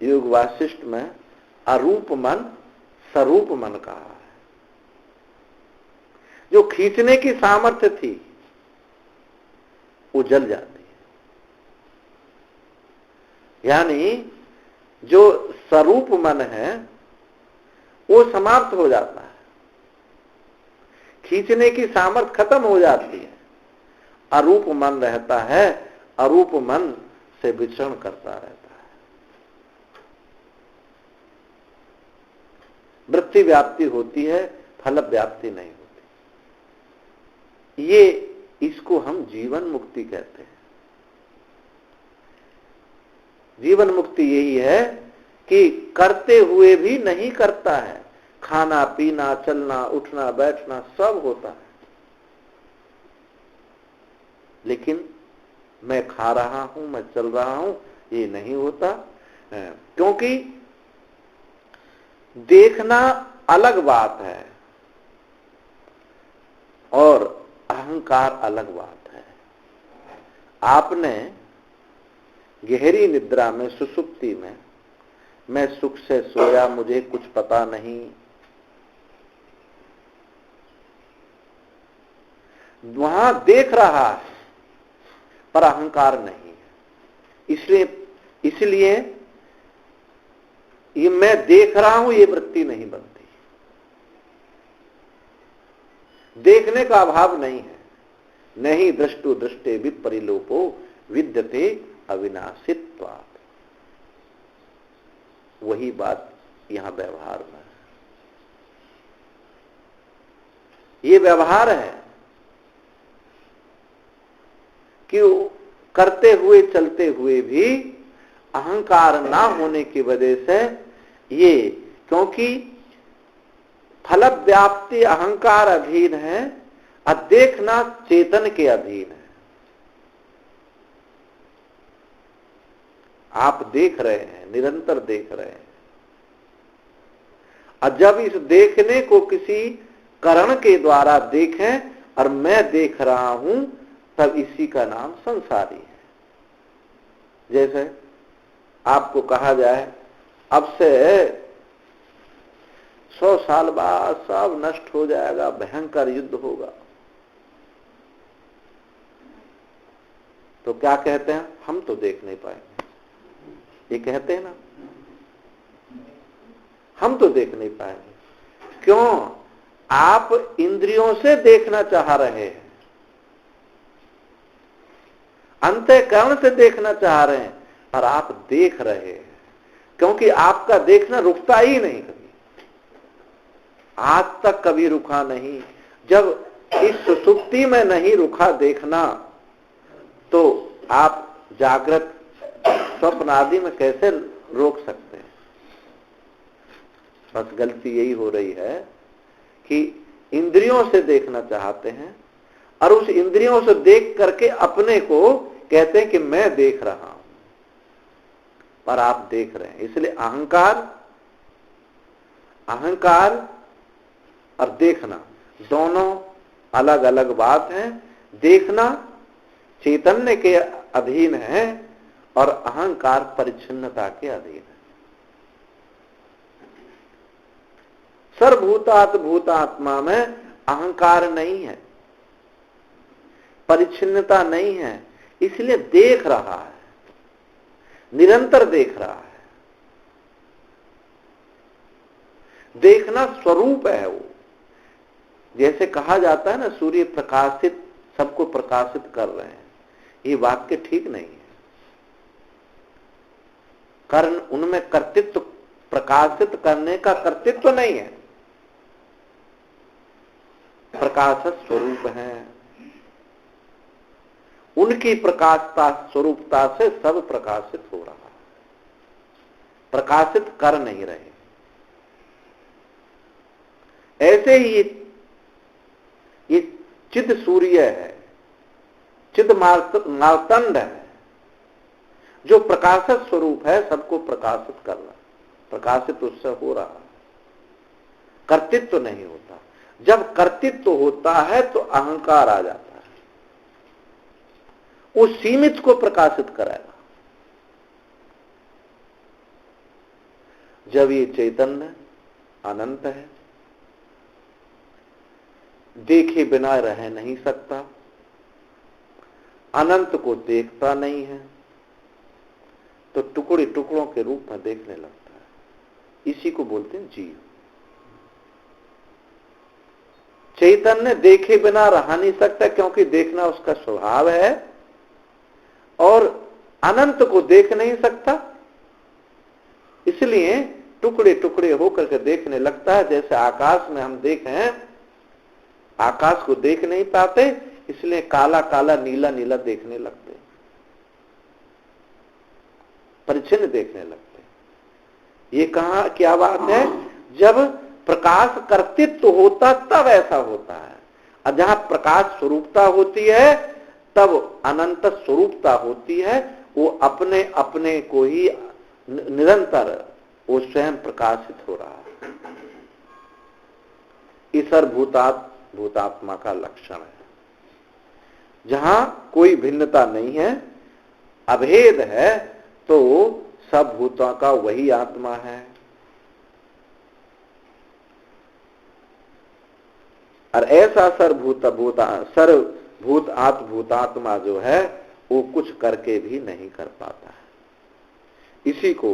योग वासिष्ठ में अरूप मन स्वरूप मन कहा है। जो खींचने की सामर्थ्य थी वो जल जाती है, यानी जो स्वरूप मन है वो समाप्त हो जाता है, खींचने की सामर्थ्य खत्म हो जाती है। अरूप मन रहता है, अरूप मन से विचरण करता रहता है। वृत्ति व्याप्ति होती है, फल व्याप्ति नहीं होती। ये इसको हम जीवन मुक्ति कहते हैं। जीवन मुक्ति यही है कि करते हुए भी नहीं करता है, खाना पीना चलना उठना बैठना सब होता है, लेकिन मैं खा रहा हूं, मैं चल रहा हूं, ये नहीं होता। क्योंकि देखना अलग बात है और अहंकार अलग बात है। आपने गहरी निद्रा में, सुसुप्ति में, मैं सुख से सोया, मुझे कुछ पता नहीं, वहां देख रहा है पर अहंकार नहीं है। इसलिए ये मैं देख रहा हूं, ये वृत्ति नहीं बनती। देखने का अभाव नहीं है। नहीं दृष्टो दृष्टे विपरिलोपो विद्यते अविनाशित्वात्। वही बात यहां व्यवहार में है। ये व्यवहार है कि करते हुए चलते हुए भी अहंकार ना होने की वजह से ये, क्योंकि फल व्याप्ति अहंकार अधीन है और देखना चेतन के अधीन है। आप देख रहे हैं, निरंतर देख रहे हैं, और जब इस देखने को किसी करण के द्वारा देखें और मैं देख रहा हूं, तब इसी का नाम संसारी है। जैसे आपको कहा जाए अब से 100 साल बाद सब नष्ट हो जाएगा, भयंकर युद्ध होगा, तो क्या कहते हैं? हम तो देख नहीं पाएंगे, ये कहते हैं ना, हम तो देख नहीं पाएंगे। क्यों? आप इंद्रियों से देखना चाह रहे हैं, अंतःकरण से देखना चाह रहे हैं, और आप देख रहे हैं, क्योंकि आपका देखना रुकता ही नहीं कभी, आज तक कभी रुका नहीं। जब इस सुसुप्ति में नहीं रुका देखना, तो आप जागृत स्वप्न आदि में कैसे रोक सकते हैं? बस गलती यही हो रही है कि इंद्रियों से देखना चाहते हैं, और उस इंद्रियों से देख करके अपने को कहते हैं कि मैं देख रहा हूं, पर आप देख रहे हैं। इसलिए अहंकार और देखना दोनों अलग अलग बात है। देखना चैतन्य के अधीन है और अहंकार परिच्छिन्नता के अधीन है। सर्वभूतात् भूतात्मा में अहंकार नहीं है, परिच्छिन्नता नहीं है, इसलिए देख रहा है, निरंतर देख रहा है। देखना स्वरूप है वो। जैसे कहा जाता है ना, सूर्य प्रकाशित, सबको प्रकाशित कर रहे हैं, ये वाक्य ठीक नहीं है। कारण उनमें कर्तृत्व, प्रकाशित करने का कर्तृत्व नहीं है, प्रकाशक स्वरूप है। उनकी प्रकाशता स्वरूपता से सब प्रकाशित हो रहा है, प्रकाशित कर नहीं रहे। ऐसे ही ये चिद सूर्य है, चिद मार्तंड है, जो प्रकाशक स्वरूप है, सबको प्रकाशित कर रहा, प्रकाशित उससे हो रहा है, कर्तृत्व नहीं होता। जब कर्तृत्व होता है तो अहंकार आ जाता है, उस सीमित को प्रकाशित कराएगा। जब ये चैतन्य अनंत है, देखे बिना रह नहीं सकता, अनंत को देखता नहीं है, तो टुकड़े टुकड़ों के रूप में देखने लगता है। इसी को बोलते हैं जीव। चैतन्य देखे बिना रह नहीं सकता, क्योंकि देखना उसका स्वभाव है, और अनंत को देख नहीं सकता, इसलिए टुकड़े टुकड़े होकर के देखने लगता है। जैसे आकाश में हम देखें, आकाश को देख नहीं पाते, इसलिए काला काला नीला नीला देखने लगते, परिच्छिन्न देखने लगते। ये कहां क्या बात है? जब प्रकाश कर्तृत्व होता तब ऐसा होता है, और जहां प्रकाश स्वरूपता होती है तब अनंत स्वरूपता होती है। वो अपने अपने को ही निरंतर वो स्वयं प्रकाशित हो रहा है। ईश्वर भूतात्मा का लक्षण है, जहां कोई भिन्नता नहीं है, अभेद है, तो सब भूतों का वही आत्मा है। और ऐसा सर्वभूत भूतात्मा जो है, वो कुछ करके भी नहीं कर पाता है। इसी को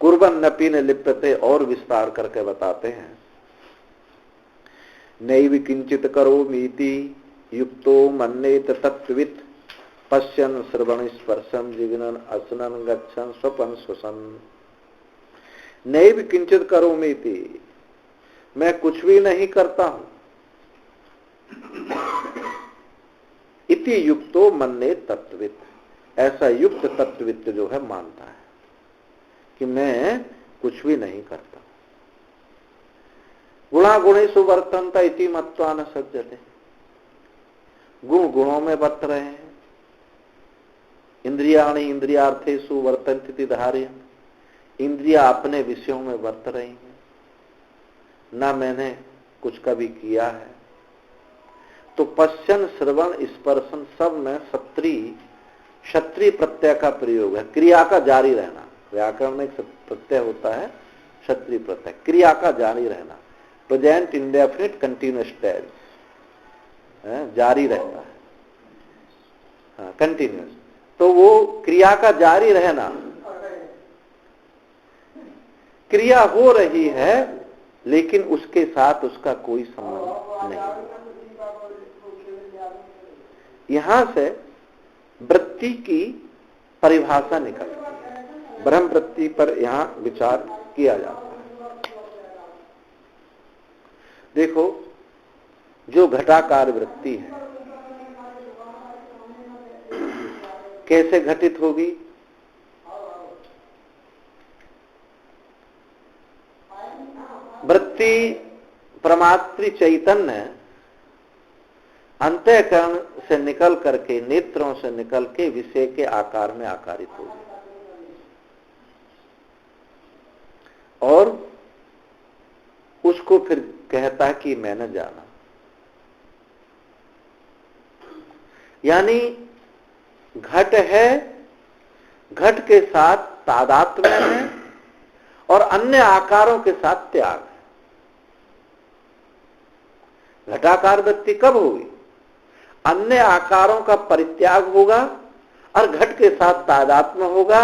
कुर्वन्नपि न लिप्यते और विस्तार करके बताते हैं। नैव किंचित करोमीति युक्तो मन्येत तत्त्ववित् पश्यन् श्रवण स्पर्शं जिघ्नन् असनन् गच्छन् स्वपन् श्वसन्। नैव किंचित करोमीति, मैं कुछ भी नहीं करता हूं। इति युक्तो मन्येत तत्त्ववित्, ऐसा युक्त तत्त्ववित् जो है मानता है कि मैं कुछ भी नहीं करता। गुणा गुणेषु वर्तन्त इति मत्वा न सज्जते, गुण गुणों में वर्त रहे हैं। इंद्रियाणि इंद्रियार्थेषु वर्तन्ते इति धारयन्, इंद्रिया अपने विषयों में वर्त रही हैं, ना मैंने कुछ कभी किया है। तो पश्चन, श्रवण, स्पर्शन सब में क्षत्रिय प्रत्यय का प्रयोग है, क्रिया का जारी रहना। व्याकरण में एक प्रत्यय होता है क्षत्रिय प्रत्यय, क्रिया का जारी रहना, प्रेजेंट इंडेफिनिट कंटिन्यूअस टेंस, जारी रहता है, हाँ कंटिन्यूअस। तो वो क्रिया का जारी रहना, क्रिया हो रही है लेकिन उसके साथ उसका कोई संबंध नहीं। यहां से वृत्ति की परिभाषा निकलती है, ब्रह्म वृत्ति पर यहां विचार किया जाता है। देखो, जो घटाकार वृत्ति है कैसे घटित होगी? वृत्ति परमात्म चैतन्य अंतःकरण से निकल करके, नेत्रों से निकल के विषय के आकार में आकारित होगी और उसको फिर कहता है कि मैंने जाना। यानी घट है, घट के साथ तादात्म्य है और अन्य आकारों के साथ त्याग है। घटाकार वृत्ति कब होगी? अन्य आकारों का परित्याग होगा और घट के साथ तादात्म्य होगा,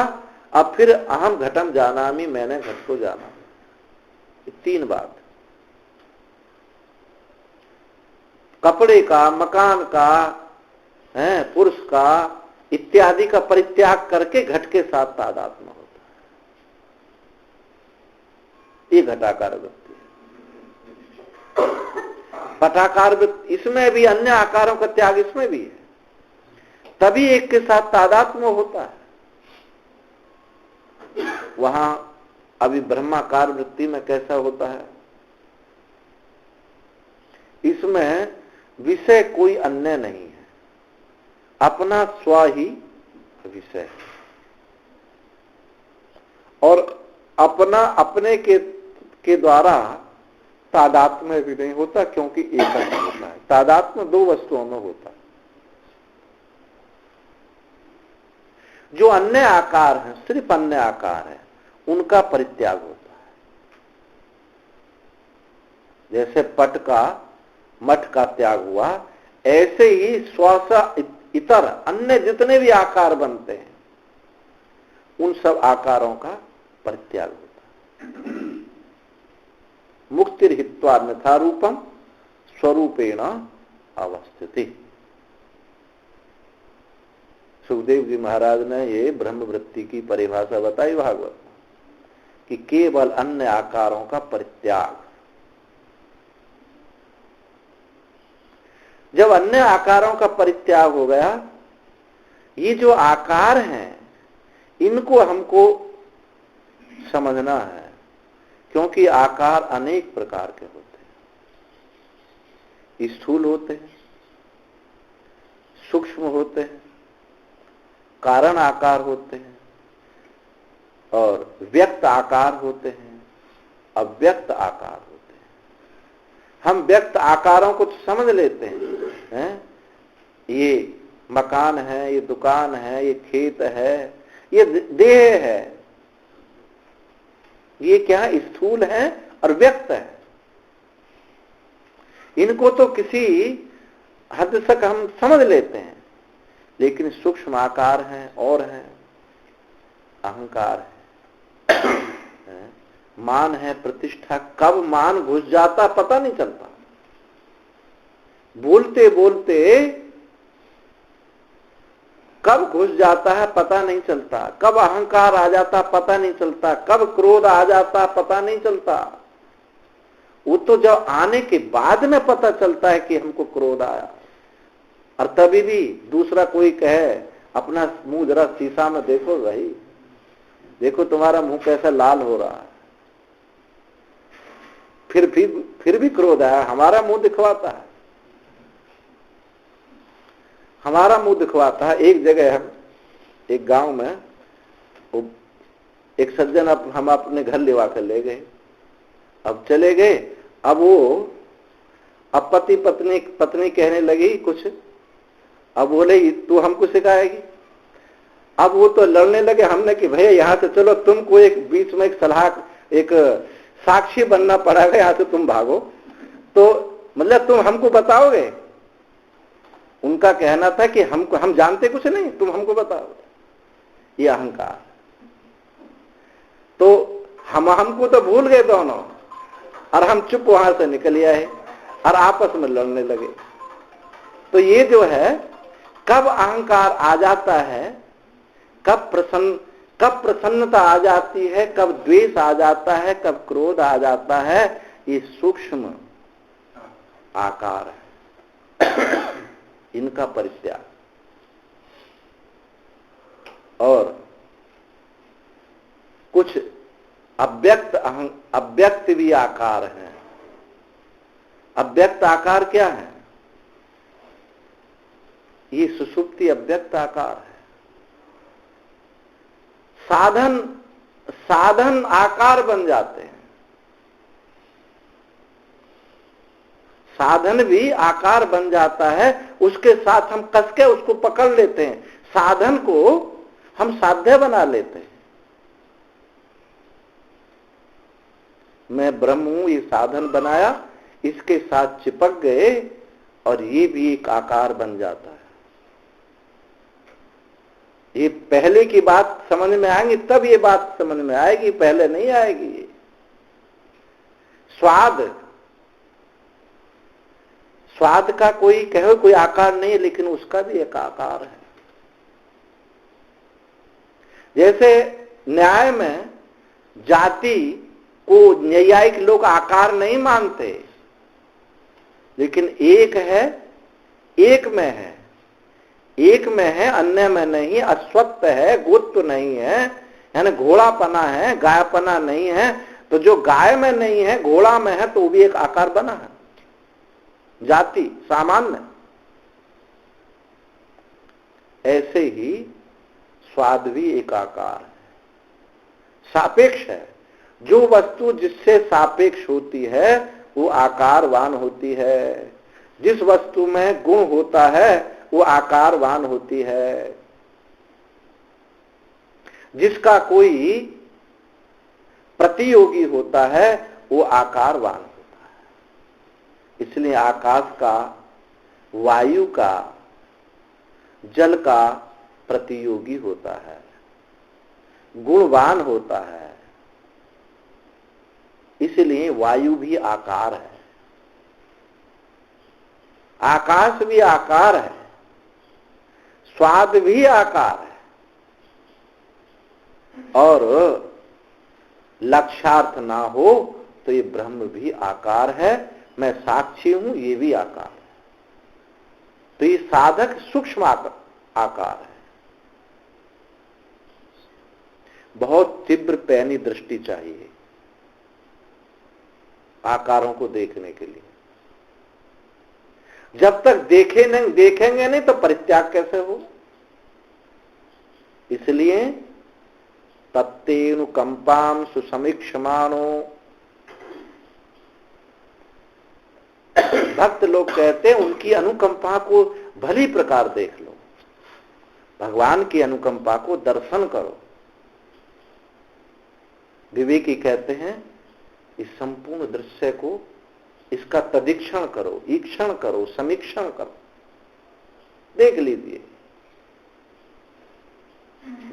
अब फिर अहम घटम जानामि, मैंने घट को जाना। ये तीन बात, कपड़े का, मकान का, पुरुष का इत्यादि का परित्याग करके घट के साथ तादात्म्य होता है। ये घटाकार वृत्ति है। पटाकार वृत्ति, इसमें भी अन्य आकारों का त्याग इसमें भी है, तभी एक के साथ तादात्म्य होता है। वहां अभी ब्रह्माकार वृत्ति में कैसा होता है? इसमें विषय कोई अन्य नहीं है, अपना स्व ही विषय है और अपना अपने के द्वारा तादात्म्य भी नहीं होता, क्योंकि एकत्व होता है। तादात्म्य दो वस्तुओं में होता है। जो अन्य आकार है, सिर्फ अन्य आकार है, उनका परित्याग होता है। जैसे पट का, मठ का त्याग हुआ, ऐसे ही श्वास इतर अन्य जितने भी आकार बनते हैं उन सब आकारों का परित्याग होता है। मुक्तिर हित्वा अन्यथा रूपम स्वरूपेण अवस्थिति। सुखदेव जी महाराज ने ये ब्रह्म वृत्ति की परिभाषा बताई भागवत में कि केवल अन्य आकारों का परित्याग। जब अन्य आकारों का परित्याग हो गया, ये जो आकार हैं इनको हमको समझना है, क्योंकि आकार अनेक प्रकार के होते हैं। स्थूल होते हैं, सूक्ष्म होते हैं, कारण आकार होते हैं और व्यक्त आकार होते हैं, अव्यक्त आकार होते हैं। हम व्यक्त आकारों को समझ लेते हैं, ये मकान है, ये दुकान है, ये खेत है, ये देह है, ये क्या है? स्थूल है और व्यक्त है। इनको तो किसी हद तक हम समझ लेते हैं, लेकिन सूक्ष्म आकार हैं और हैं, अहंकार है, मान है, प्रतिष्ठा। कब मान घुस जाता पता नहीं चलता, बोलते बोलते कब घुस जाता है पता नहीं चलता, कब अहंकार आ जाता पता नहीं चलता, कब क्रोध आ जाता पता नहीं चलता। वो तो जब आने के बाद में पता चलता है कि हमको क्रोध आया। और तभी भी दूसरा कोई कहे, अपना मुंह जरा शीशा में देखो भाई, देखो तुम्हारा मुंह कैसा लाल हो रहा है, फिर भी क्रोध आया, हमारा मुंह दिखवाता है, हमारा मुंह दिखवाता है। एक जगह हम एक गांव में, एक सज्जन हम अपने घर लेवा कर ले गए। अब चले गए, अब वो अब पत्नी कहने लगी कुछ, अब बोले तू हमको सिखाएगी। अब वो तो लड़ने लगे हमने कि भैया यहां से चलो, तुमको एक बीच में एक सलाह, एक साक्षी बनना पड़ेगा, यहां से तुम भागो, तो मतलब तुम हमको बताओगे। उनका कहना था कि हम जानते कुछ नहीं, तुम हमको बताओ, ये अहंकार। तो हमको तो भूल गए दोनों, और हम चुप वहां से निकल आए और आपस में लड़ने लगे। तो ये जो है, कब अहंकार आ जाता है, कब प्रसन्नता आ जाती है, कब द्वेष आ जाता है, कब क्रोध आ जाता है, ये सूक्ष्म आकार है, इनका परित्याग। और कुछ अव्यक्त भी आकार हैं। अव्यक्त आकार क्या है? ये सुषुप्ति अव्यक्त आकार है। साधन आकार बन जाते हैं, साधन भी आकार बन जाता है, उसके साथ हम कसके उसको पकड़ लेते हैं, साधन को हम साध्य बना लेते हैं। मैं ब्रह्म हूं, ये साधन बनाया, इसके साथ चिपक गए और ये भी एक आकार बन जाता है। ये पहले की बात समझ में आएगी तब ये बात समझ में आएगी, पहले नहीं आएगी। स्वाद का कोई आकार नहीं है, लेकिन उसका भी एक आकार है। जैसे न्याय में जाति को न्यायिक लोग आकार नहीं मानते, लेकिन एक है, एक में है, एक में है, अन्य में नहीं, अस्वत्थ है, गोत्व नहीं है, यानी घोड़ापना है, गायपना नहीं है। तो जो गाय में नहीं है, घोड़ा में है, तो वो भी एक आकार बना है, जाति सामान्य। ऐसे ही स्वाद भी एक आकार है, सापेक्ष है। जो वस्तु जिससे सापेक्ष होती है वो आकारवान होती है। जिस वस्तु में गुण होता है वो आकारवान होती है। जिसका कोई प्रतियोगी होता है वो आकारवान होता है। इसलिए आकाश का, वायु का, जल का प्रतियोगी होता है, गुणवान होता है। इसलिए वायु भी आकार है, आकाश भी आकार है, स्वाद भी आकार है, और लक्ष्यार्थ ना हो तो ये ब्रह्म भी आकार है, मैं साक्षी हूं, ये भी आकार है। तो ये साधक सूक्ष्म आकार है। बहुत तीव्र पैनी दृष्टि चाहिए आकारों को देखने के लिए। जब तक देखेंगे नहीं तो परित्याग कैसे हो? इसलिए तत्तेनुकंपाम सुसमीक्षमाणो, भक्त लोग कहते हैं उनकी अनुकंपा को भली प्रकार देख लो, भगवान की अनुकंपा को दर्शन करो। विवेकी कहते हैं इस संपूर्ण दृश्य को, इसका तदीक्षण करो, ईक्षण करो, समीक्षण करो, देख लीजिए।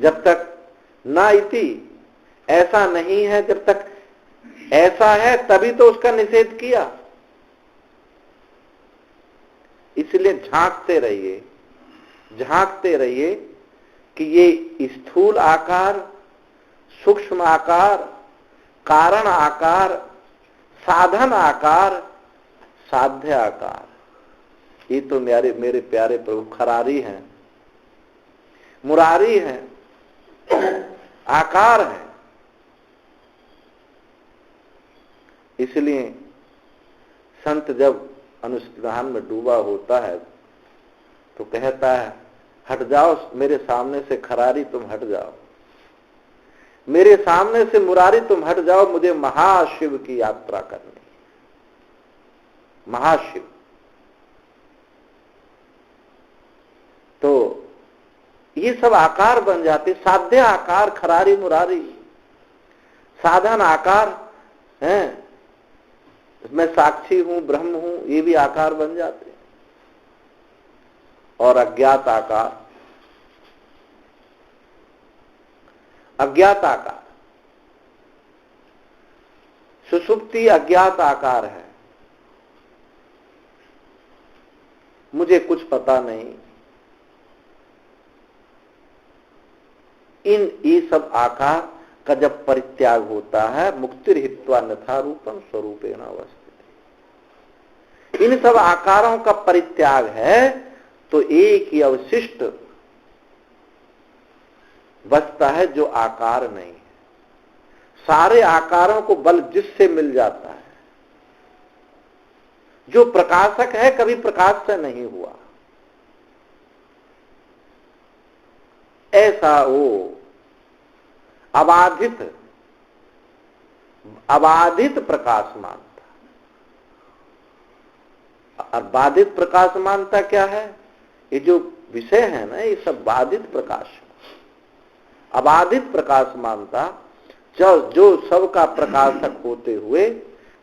जब तक ना इति, ऐसा नहीं है, जब तक ऐसा है तभी तो उसका निषेध किया। इसलिए झांकते रहिए कि ये स्थूल आकार, सूक्ष्म आकार, कारण आकार, साधन आकार, साध्य आकार, ये तो मेरे प्यारे प्रभु खरारी हैं, मुरारी हैं, आकार है। इसलिए संत जब अनुसंधान में डूबा होता है तो कहता है, हट जाओ मेरे सामने से खरारी, तुम हट जाओ, मेरे सामने से मुरारी तुम हट जाओ, मुझे महाशिव की यात्रा करनी। महाशिव। तो ये सब आकार बन जाते, साध्य आकार, खरारी मुरारी, साधन आकार हैं, मैं साक्षी हूं, ब्रह्म हूं, ये भी आकार बन जाते हैं। और अज्ञात आकार, अज्ञात आकार, सुषुप्ति अज्ञात आकार है, मुझे कुछ पता नहीं। ये सब आकार का जब परित्याग होता है, मुक्तिर् हित्वा अन्यथा रूपम स्वरूपेण अवस्थित। इन सब आकारों का परित्याग है तो एक ही अवशिष्ट बचता है जो आकार नहीं है। सारे आकारों को बल जिससे मिल जाता है, जो प्रकाशक है, कभी प्रकाश से नहीं हुआ, ऐसा वो अबाधित प्रकाशमानता। और बाधित प्रकाशमानता क्या है? ये जो विषय है ना, ये सब बाधित प्रकाश। अबाधित प्रकाशमानता जो सबका प्रकाशक होते हुए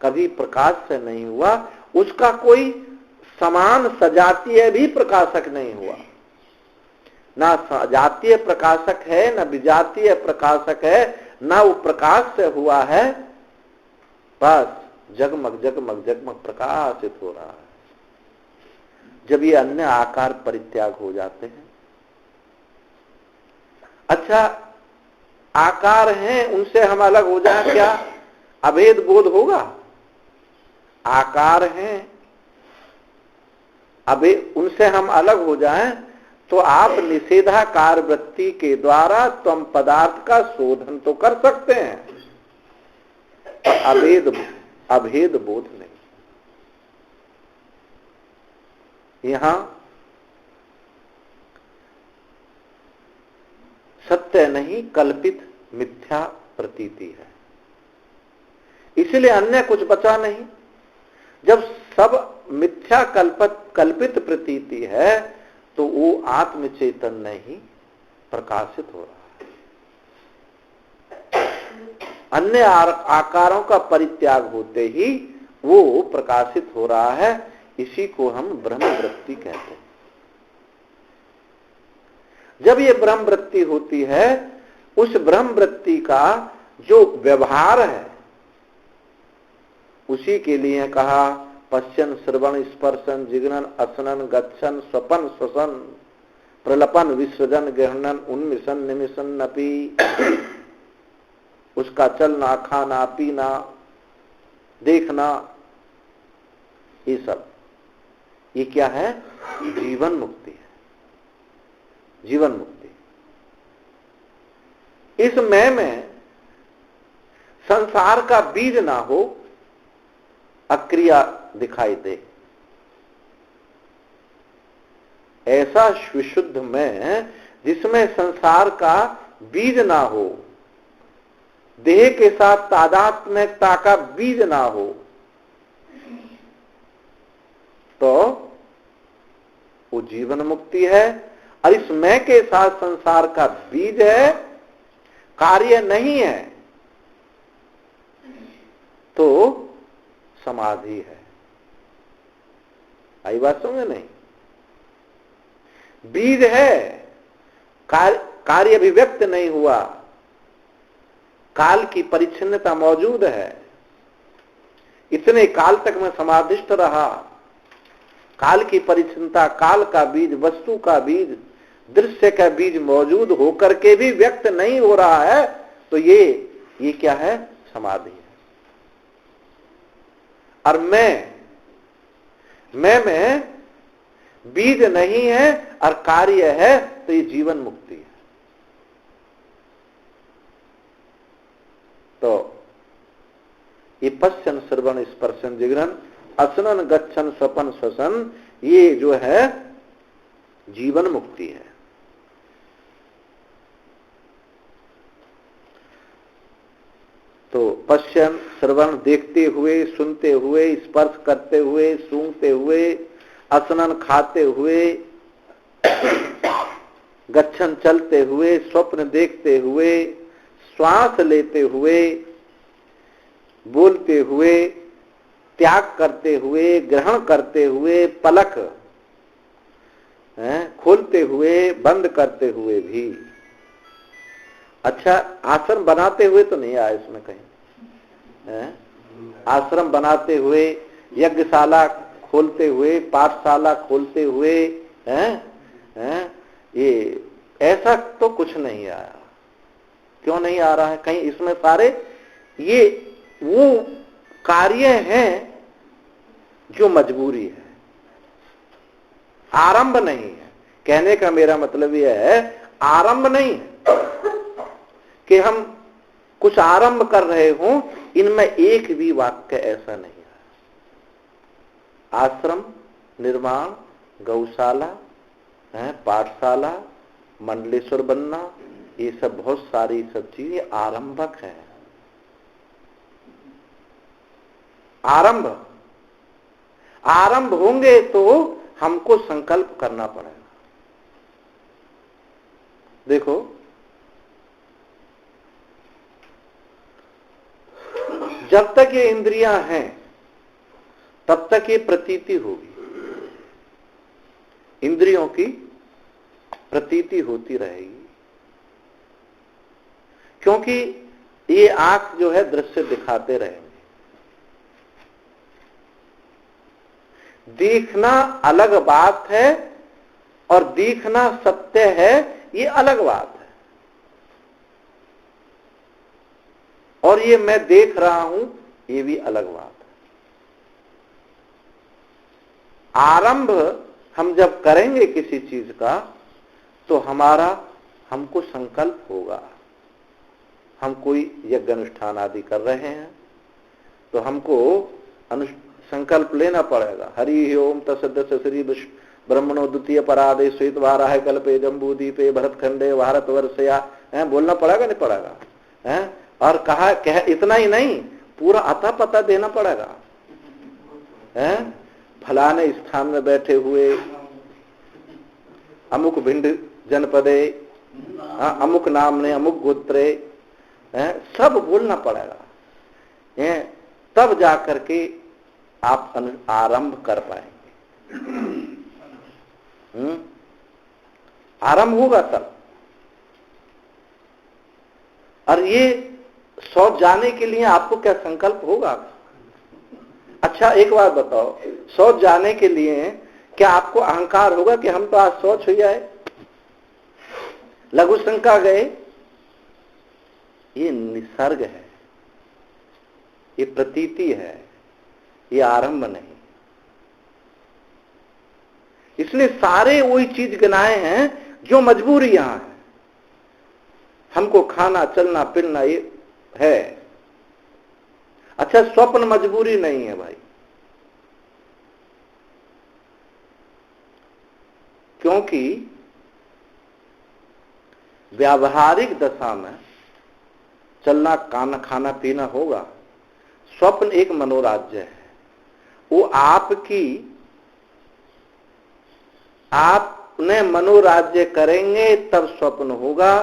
कभी प्रकाश से नहीं हुआ, उसका कोई समान सजातीय भी प्रकाशक नहीं हुआ। ना जातीय प्रकाशक है, ना विजातीय प्रकाशक है, ना वो प्रकाश से हुआ है, बस जगमग जगमग जगमग प्रकाशित हो रहा है। जब ये अन्य आकार परित्याग हो जाते हैं, अच्छा आकार हैं, उनसे हम अलग हो जाए, क्या अभेद बोध होगा? आकार हैं, अबे उनसे हम अलग हो जाएं तो आप निषेधाकार वृत्ति के द्वारा त्वम पदार्थ का शोधन तो कर सकते हैं, अभेद बोध नहीं। यहां सत्य नहीं, कल्पित मिथ्या प्रतीति है, इसलिए अन्य कुछ बचा नहीं। जब सब मिथ्या कल्पित प्रतीति है तो वो आत्म चैतन्य ही प्रकाशित हो रहा है। अन्य आकारों का परित्याग होते ही वो प्रकाशित हो रहा है। इसी को हम ब्रह्म वृत्ति कहते हैं। जब ये ब्रह्म वृत्ति होती है, उस ब्रह्म वृत्ति का जो व्यवहार है, उसी के लिए कहा पश्यन श्रवण स्पर्शन जिग्नन असनन गच्छन स्वपन श्वसन प्रलपन विसर्जन गहनन उन्मिशन निमिशन नपी। उसका चलना, खाना, पीना, देखना, ये सब, ये क्या है? जीवन मुक्ति है, जीवन मुक्ति। इस मैं में संसार का बीज ना हो, अक्रिया दिखाई दे, ऐसा विशुद्ध में जिसमें संसार का बीज ना हो, देह के साथ तादात्म्यता का बीज ना हो, तो वो जीवन मुक्ति है। और इस मैं के साथ संसार का बीज है, कार्य नहीं है, तो समाधि है। आई बात समझ? नहीं, बीज है, कार्य अभिव्यक्त नहीं हुआ, काल की परिच्छिन्नता मौजूद है। इतने काल तक मैं समाधिष्ठ रहा, काल की परिच्छिन्नता, काल का बीज, वस्तु का बीज, दृश्य का बीज मौजूद होकर के भी व्यक्त नहीं हो रहा है, तो ये क्या है? समाधि है। और मैं में बीज नहीं है और कार्य है, तो ये जीवन मुक्ति है। तो ये पश्चन श्रवण स्पर्शन जिग्रहण असनन गच्छन स्वपन श्वसन, ये जो है जीवन मुक्ति है। तो पश्यन श्रवण, देखते हुए, सुनते हुए, स्पर्श करते हुए, सूंघते हुए, असनन खाते हुए, गच्छन चलते हुए, स्वप्न देखते हुए, श्वास लेते हुए, बोलते हुए, त्याग करते हुए, ग्रहण करते हुए, पलक खोलते हुए, बंद करते हुए भी। अच्छा, आश्रम बनाते हुए तो नहीं आया इसमें कहीं। आश्रम बनाते हुए, यज्ञशाला खोलते हुए, पाठशाला खोलते हुए, ये ऐसा तो कुछ नहीं आया। क्यों नहीं आ रहा है? कहीं इसमें सारे ये वो कार्य हैं जो मजबूरी है, आरंभ नहीं है। कहने का मेरा मतलब यह है, आरंभ नहीं है कि हम कुछ आरंभ कर रहे हों। इनमें एक भी वाक्य ऐसा नहीं है। आश्रम निर्माण, गौशाला, पाठशाला, मंडलेश्वर बनना, ये सब बहुत सारी सब चीजें आरंभक है। आरंभ आरंभ होंगे तो हमको संकल्प करना पड़ेगा। देखो, जब तक ये इंद्रियां हैं तब तक ये प्रतीति होगी, इंद्रियों की प्रतीति होती रहेगी। क्योंकि ये आंख जो है दृश्य दिखाते रहेंगे। देखना अलग बात है और देखना सत्य है, ये अलग बात है। और ये मैं देख रहा हूं, ये भी अलग बात है। आरंभ हम जब करेंगे किसी चीज का तो हमको संकल्प होगा। हम कोई यज्ञ अनुष्ठान आदि कर रहे हैं तो हमको संकल्प लेना पड़ेगा। हरि ओम तत्सदस्य श्री ब्रह्मणो द्वितीय परादे श्वेत वाराह कल्पे जम्बूदीपे भरतखंडे भारतवर्षया, बोलना पड़ेगा नहीं पड़ेगा? और कहा इतना ही नहीं, पूरा अता पता देना पड़ेगा। फलाने स्थान में बैठे हुए अमुक भिंड जनपदे, अमुक नामने, अमुक गोत्रे, सब बोलना पड़ेगा। तब जाकर के आप आरंभ कर पाएंगे। आरंभ होगा तब। और ये शौच जाने के लिए आपको क्या संकल्प होगा? अच्छा, एक बात बताओ, शौच जाने के लिए क्या आपको अहंकार होगा कि हम तो आज शौच हो जाए? लघु शंका गए, ये निसर्ग है, ये प्रतीति है, ये आरंभ नहीं। इसलिए सारे वही चीज गिनाए हैं जो मजबूरी यहां है। हमको खाना चलना फिरना ये है। अच्छा, स्वप्न मजबूरी नहीं है भाई, क्योंकि व्यावहारिक दशा में चलना खाना पीना होगा। स्वप्न एक मनोराज्य है, वो आपने मनोराज्य करेंगे तब स्वप्न होगा।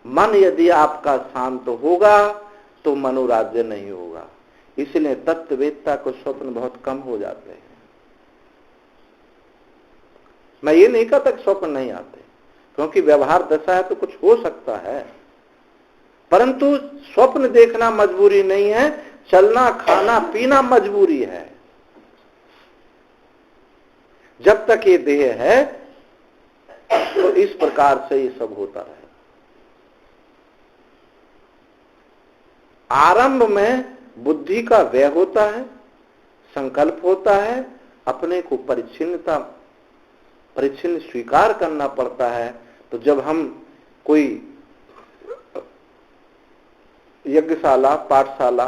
मन यदि आपका शांत होगा तो मनोराज्य नहीं होगा। इसलिए तत्ववेत्ता को स्वप्न बहुत कम हो जाते हैं। मैं ये नहीं कहता कि स्वप्न नहीं आते, क्योंकि व्यवहार दशा है तो कुछ हो सकता है, परंतु स्वप्न देखना मजबूरी नहीं है, चलना खाना पीना मजबूरी है। जब तक ये देह है तो इस प्रकार से ये सब होता रहे। आरंभ में बुद्धि का व्यय होता है, संकल्प होता है, अपने को परिच्छिन्न स्वीकार करना पड़ता है। तो जब हम कोई यज्ञशाला, पाठशाला,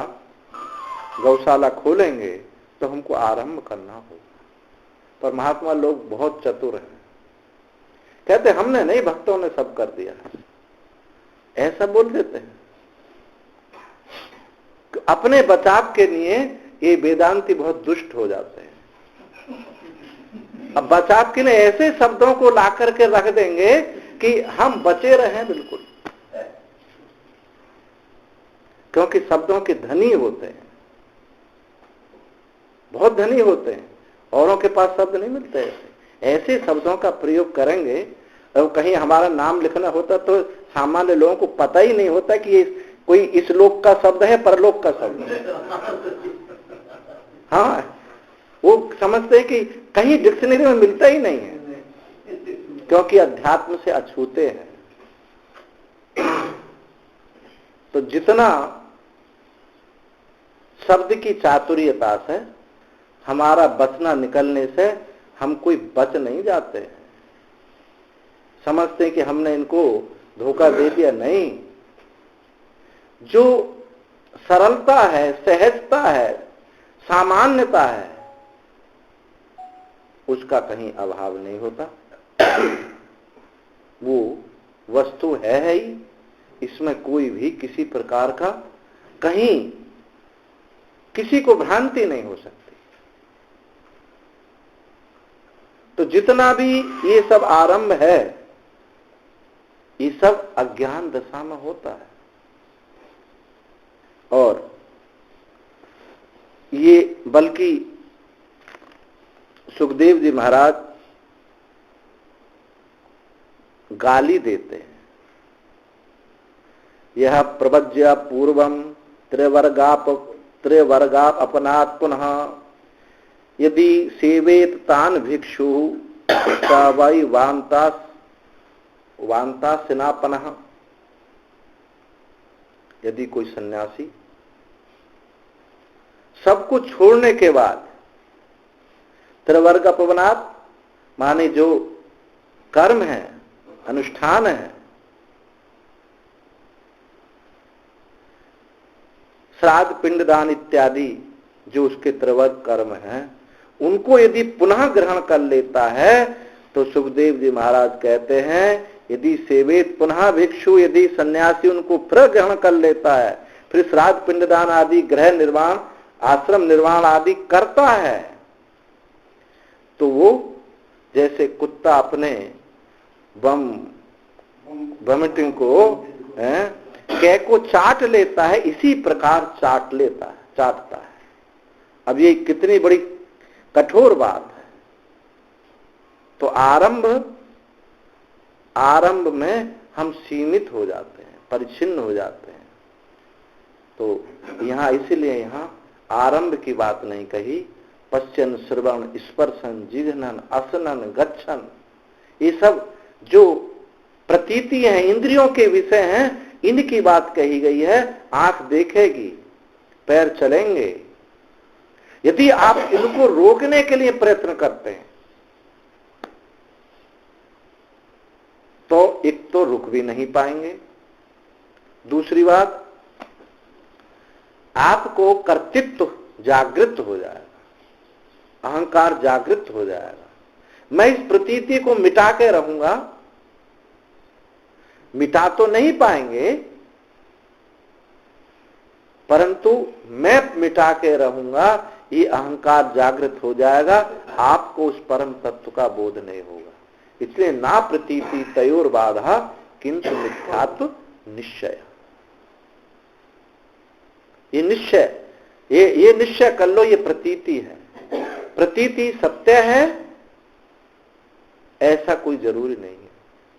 गौशाला खोलेंगे तो हमको आरंभ करना होगा। पर महात्मा लोग बहुत चतुर हैं, कहते हमने नहीं, भक्तों ने सब कर दिया, ऐसा बोल देते हैं। अपने बचाव के लिए ये वेदांती बहुत दुष्ट हो जाते हैं। अब बचाव के लिए ऐसे शब्दों को ला करके रख देंगे कि हम बचे रहें बिल्कुल, क्योंकि शब्दों के धनी होते हैं, बहुत धनी होते हैं, औरों के पास शब्द नहीं मिलते। ऐसे शब्दों का प्रयोग करेंगे। और कहीं हमारा नाम लिखना होता तो सामान्य लोगों को पता ही नहीं होता कि ये कोई इस लोक का शब्द है, परलोक का शब्द है। हाँ, वो समझते हैं कि कहीं डिक्शनरी में मिलता ही नहीं है, क्योंकि अध्यात्म से अछूते हैं। तो जितना शब्द की चातुर्यता से हमारा बचना निकलने से हम कोई बच नहीं जाते हैं। समझते हैं कि हमने इनको धोखा दे दिया, नहीं। जो सरलता है, सहजता है, सामान्यता है, उसका कहीं अभाव नहीं होता। वो वस्तु है ही, इसमें कोई भी किसी प्रकार का कहीं किसी को भ्रांति नहीं हो सकती। तो जितना भी ये सब आरंभ है, ये सब अज्ञान दशा में होता है। और ये बल्कि सुखदेव जी महाराज गाली देते हैं। यह प्रवज्य पूर्वम त्रिवर्गाप अपनात् पुनः यदि सेवेत तान भिक्षु वै वांता सिनापनः। यदि कोई सन्यासी सब कुछ छोड़ने के बाद त्रिवर्ग अपनात् माने जो कर्म है, अनुष्ठान है, श्राद्ध पिंडदान इत्यादि जो उसके त्रिवर्ग कर्म हैं, उनको यदि पुनः ग्रहण कर लेता है तो सुखदेव जी महाराज कहते हैं यदि सेवेत पुनः भिक्षु, यदि सन्यासी उनको फिर ग्रहण कर लेता है, फिर श्राद्ध पिंडदान आदि गृह निर्माण आश्रम निर्माण आदि करता है, तो वो जैसे कुत्ता अपने वॉमिटिंग को कै को चाट लेता है, इसी प्रकार चाटता है। अब ये कितनी बड़ी कठोर बात है। तो आरंभ में हम सीमित हो जाते हैं, परिच्छिन्न हो जाते हैं। तो यहाँ इसीलिए यहाँ आरंभ की बात नहीं कही। पश्चन, श्रवण, स्पर्शन, जिघ्नन, असनन, गच्छन, ये सब जो प्रतीति हैं, इंद्रियों के विषय हैं, इनकी बात कही गई है। आंख देखेगी, पैर चलेंगे। यदि आप इनको रोकने के लिए प्रयत्न करते हैं तो एक तो रुक भी नहीं पाएंगे, दूसरी बात आपको कर्तृत्व जागृत हो जाएगा, अहंकार जागृत हो जाएगा। मैं इस प्रतीति को मिटा के रहूंगा, मिटा तो नहीं पाएंगे, परंतु मैं मिटा के रहूंगा, ये अहंकार जागृत हो जाएगा, आपको उस परम तत्व का बोध नहीं होगा। इसलिए ना प्रतीति तयोर बाधा किंतु मिथ्यात्व निश्चय। ये निश्चय, ये निश्चय कर लो, ये प्रतीति है। प्रतीति सत्य है ऐसा कोई जरूरी नहीं है।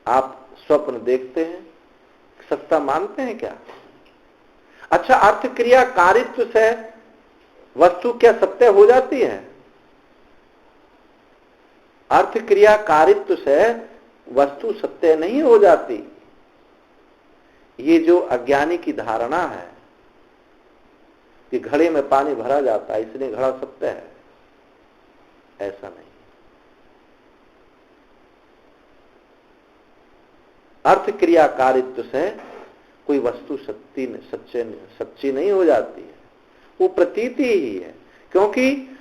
आप स्वप्न देखते हैं, सत्ता मानते हैं क्या? अच्छा, अर्थ क्रिया कारित्व से वस्तु क्या सत्य हो जाती है? अर्थ क्रिया कारित्व से वस्तु सत्य नहीं हो जाती। ये जो अज्ञानी की धारणा है कि घड़े में पानी भरा जाता है इसलिए घड़ा सत्य है, ऐसा नहीं। अर्थ क्रिया कारित्व से कोई वस्तु सच्ची नहीं हो जाती है, वो प्रतीति ही है। क्योंकि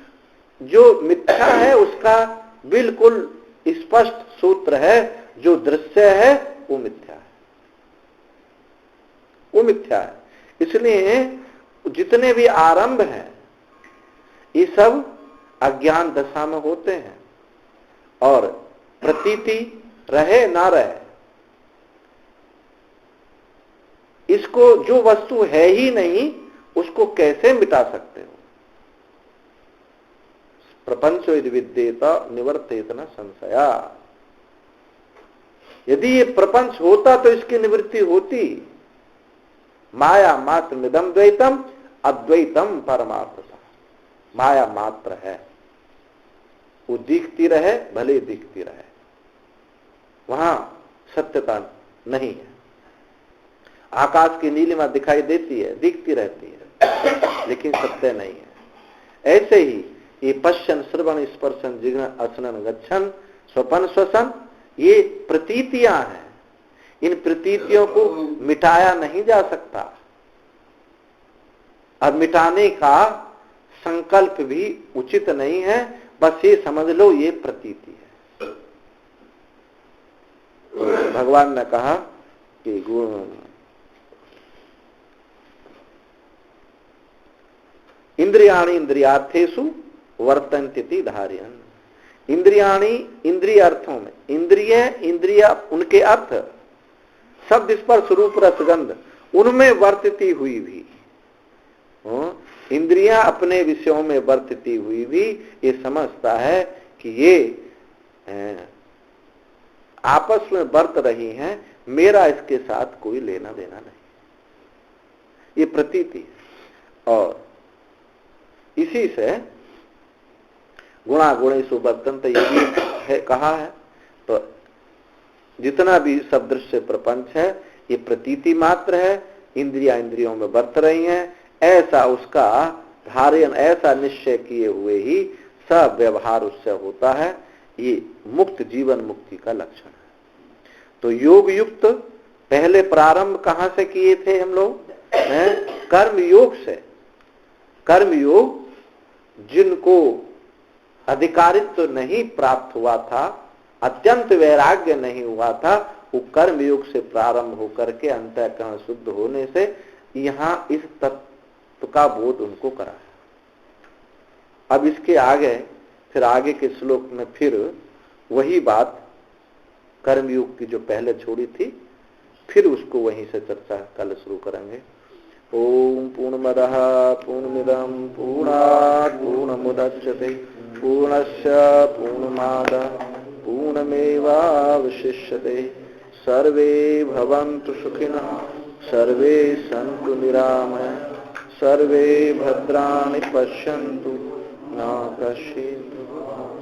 जो मिथ्या है उसका बिल्कुल स्पष्ट सूत्र है, जो दृश्य है वो मिथ्या है, वो मिथ्या है। इसलिए जितने भी आरंभ हैं ये सब अज्ञान दशा में होते हैं, और प्रतीति रहे ना रहे, इसको जो वस्तु है ही नहीं उसको कैसे मिटा सकते हो? प्रपंचो यदि विद्येता निवर्तेत न संशया। यदि ये प्रपंच होता तो इसकी निवृत्ति होती। माया मात्र निदम द्वैतम अद्वैतम परमार्थता। माया मात्र है, वो दिखती रहे भले दिखती रहे, वहां सत्यता नहीं है। आकाश की नीलिमा दिखाई देती है, दिखती रहती है, लेकिन सत्य नहीं है। ऐसे ही ये पश्चन श्रवण स्पर्शन जिघ्न असनन गच्छन स्वपन श्वसन, ये प्रतीतियां हैं। इन प्रतीतियों को मिटाया नहीं जा सकता, और मिटाने का संकल्प भी उचित नहीं है। बस ये समझ लो ये प्रतीति है। तो भगवान ने कहा कि इंद्रियाणि इंद्रियार्थेषु वर्तन्ते धारयन्। इंद्रियाणि इंद्रिय अर्थों में, इंद्रिय इंद्रिया उनके अर्थ शब्द स्पर्श रूप रसगंध उनमें वर्तती हुई भी, इंद्रियां अपने विषयों में वर्तती हुई भी ये समझता है कि ये आपस में वर्त रही हैं, मेरा इसके साथ कोई लेना देना नहीं, ये प्रतीति। और इसी से गुणा गुणेषु वर्तन्ते ये भी है कहा है। तो जितना भी सब दृश्य प्रपंच है ये प्रतीति मात्र है, इंद्रिया इंद्रियों में वर्त रही हैं, ऐसा उसका धारण, ऐसा निश्चय किए हुए ही सब व्यवहार उससे होता है। ये मुक्त जीवन मुक्ति का लक्षण है। तो योग युक्त पहले प्रारंभ कहां से किए थे हम लोग? कर्म योग से। कर्म योग जिनको अधिकारित्व नहीं प्राप्त हुआ था, अत्यंत वैराग्य नहीं हुआ था, वो कर्म योग से प्रारंभ होकर के अंतःकरण शुद्ध होने से यहाँ इस तत्व का बोध उनको करा है। अब इसके आगे फिर आगे के श्लोक में फिर वही बात कर्मयोग की जो पहले छोड़ी थी, फिर उसको वहीं से चर्चा कल शुरू करेंगे। ओम पूर्णमदः पूर्णमिदं पूर्णात् पूर्णमुदच्यते पूर्णस्य पूर्णमादाय पूर्णमेवावशिष्यते। सर्वे भवन्तु सुखिनः, सर्वे सन्तु निरामयाः, सर्वे भद्राणि पश्यन्तु मा कश्चित् दुःखं।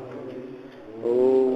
ओम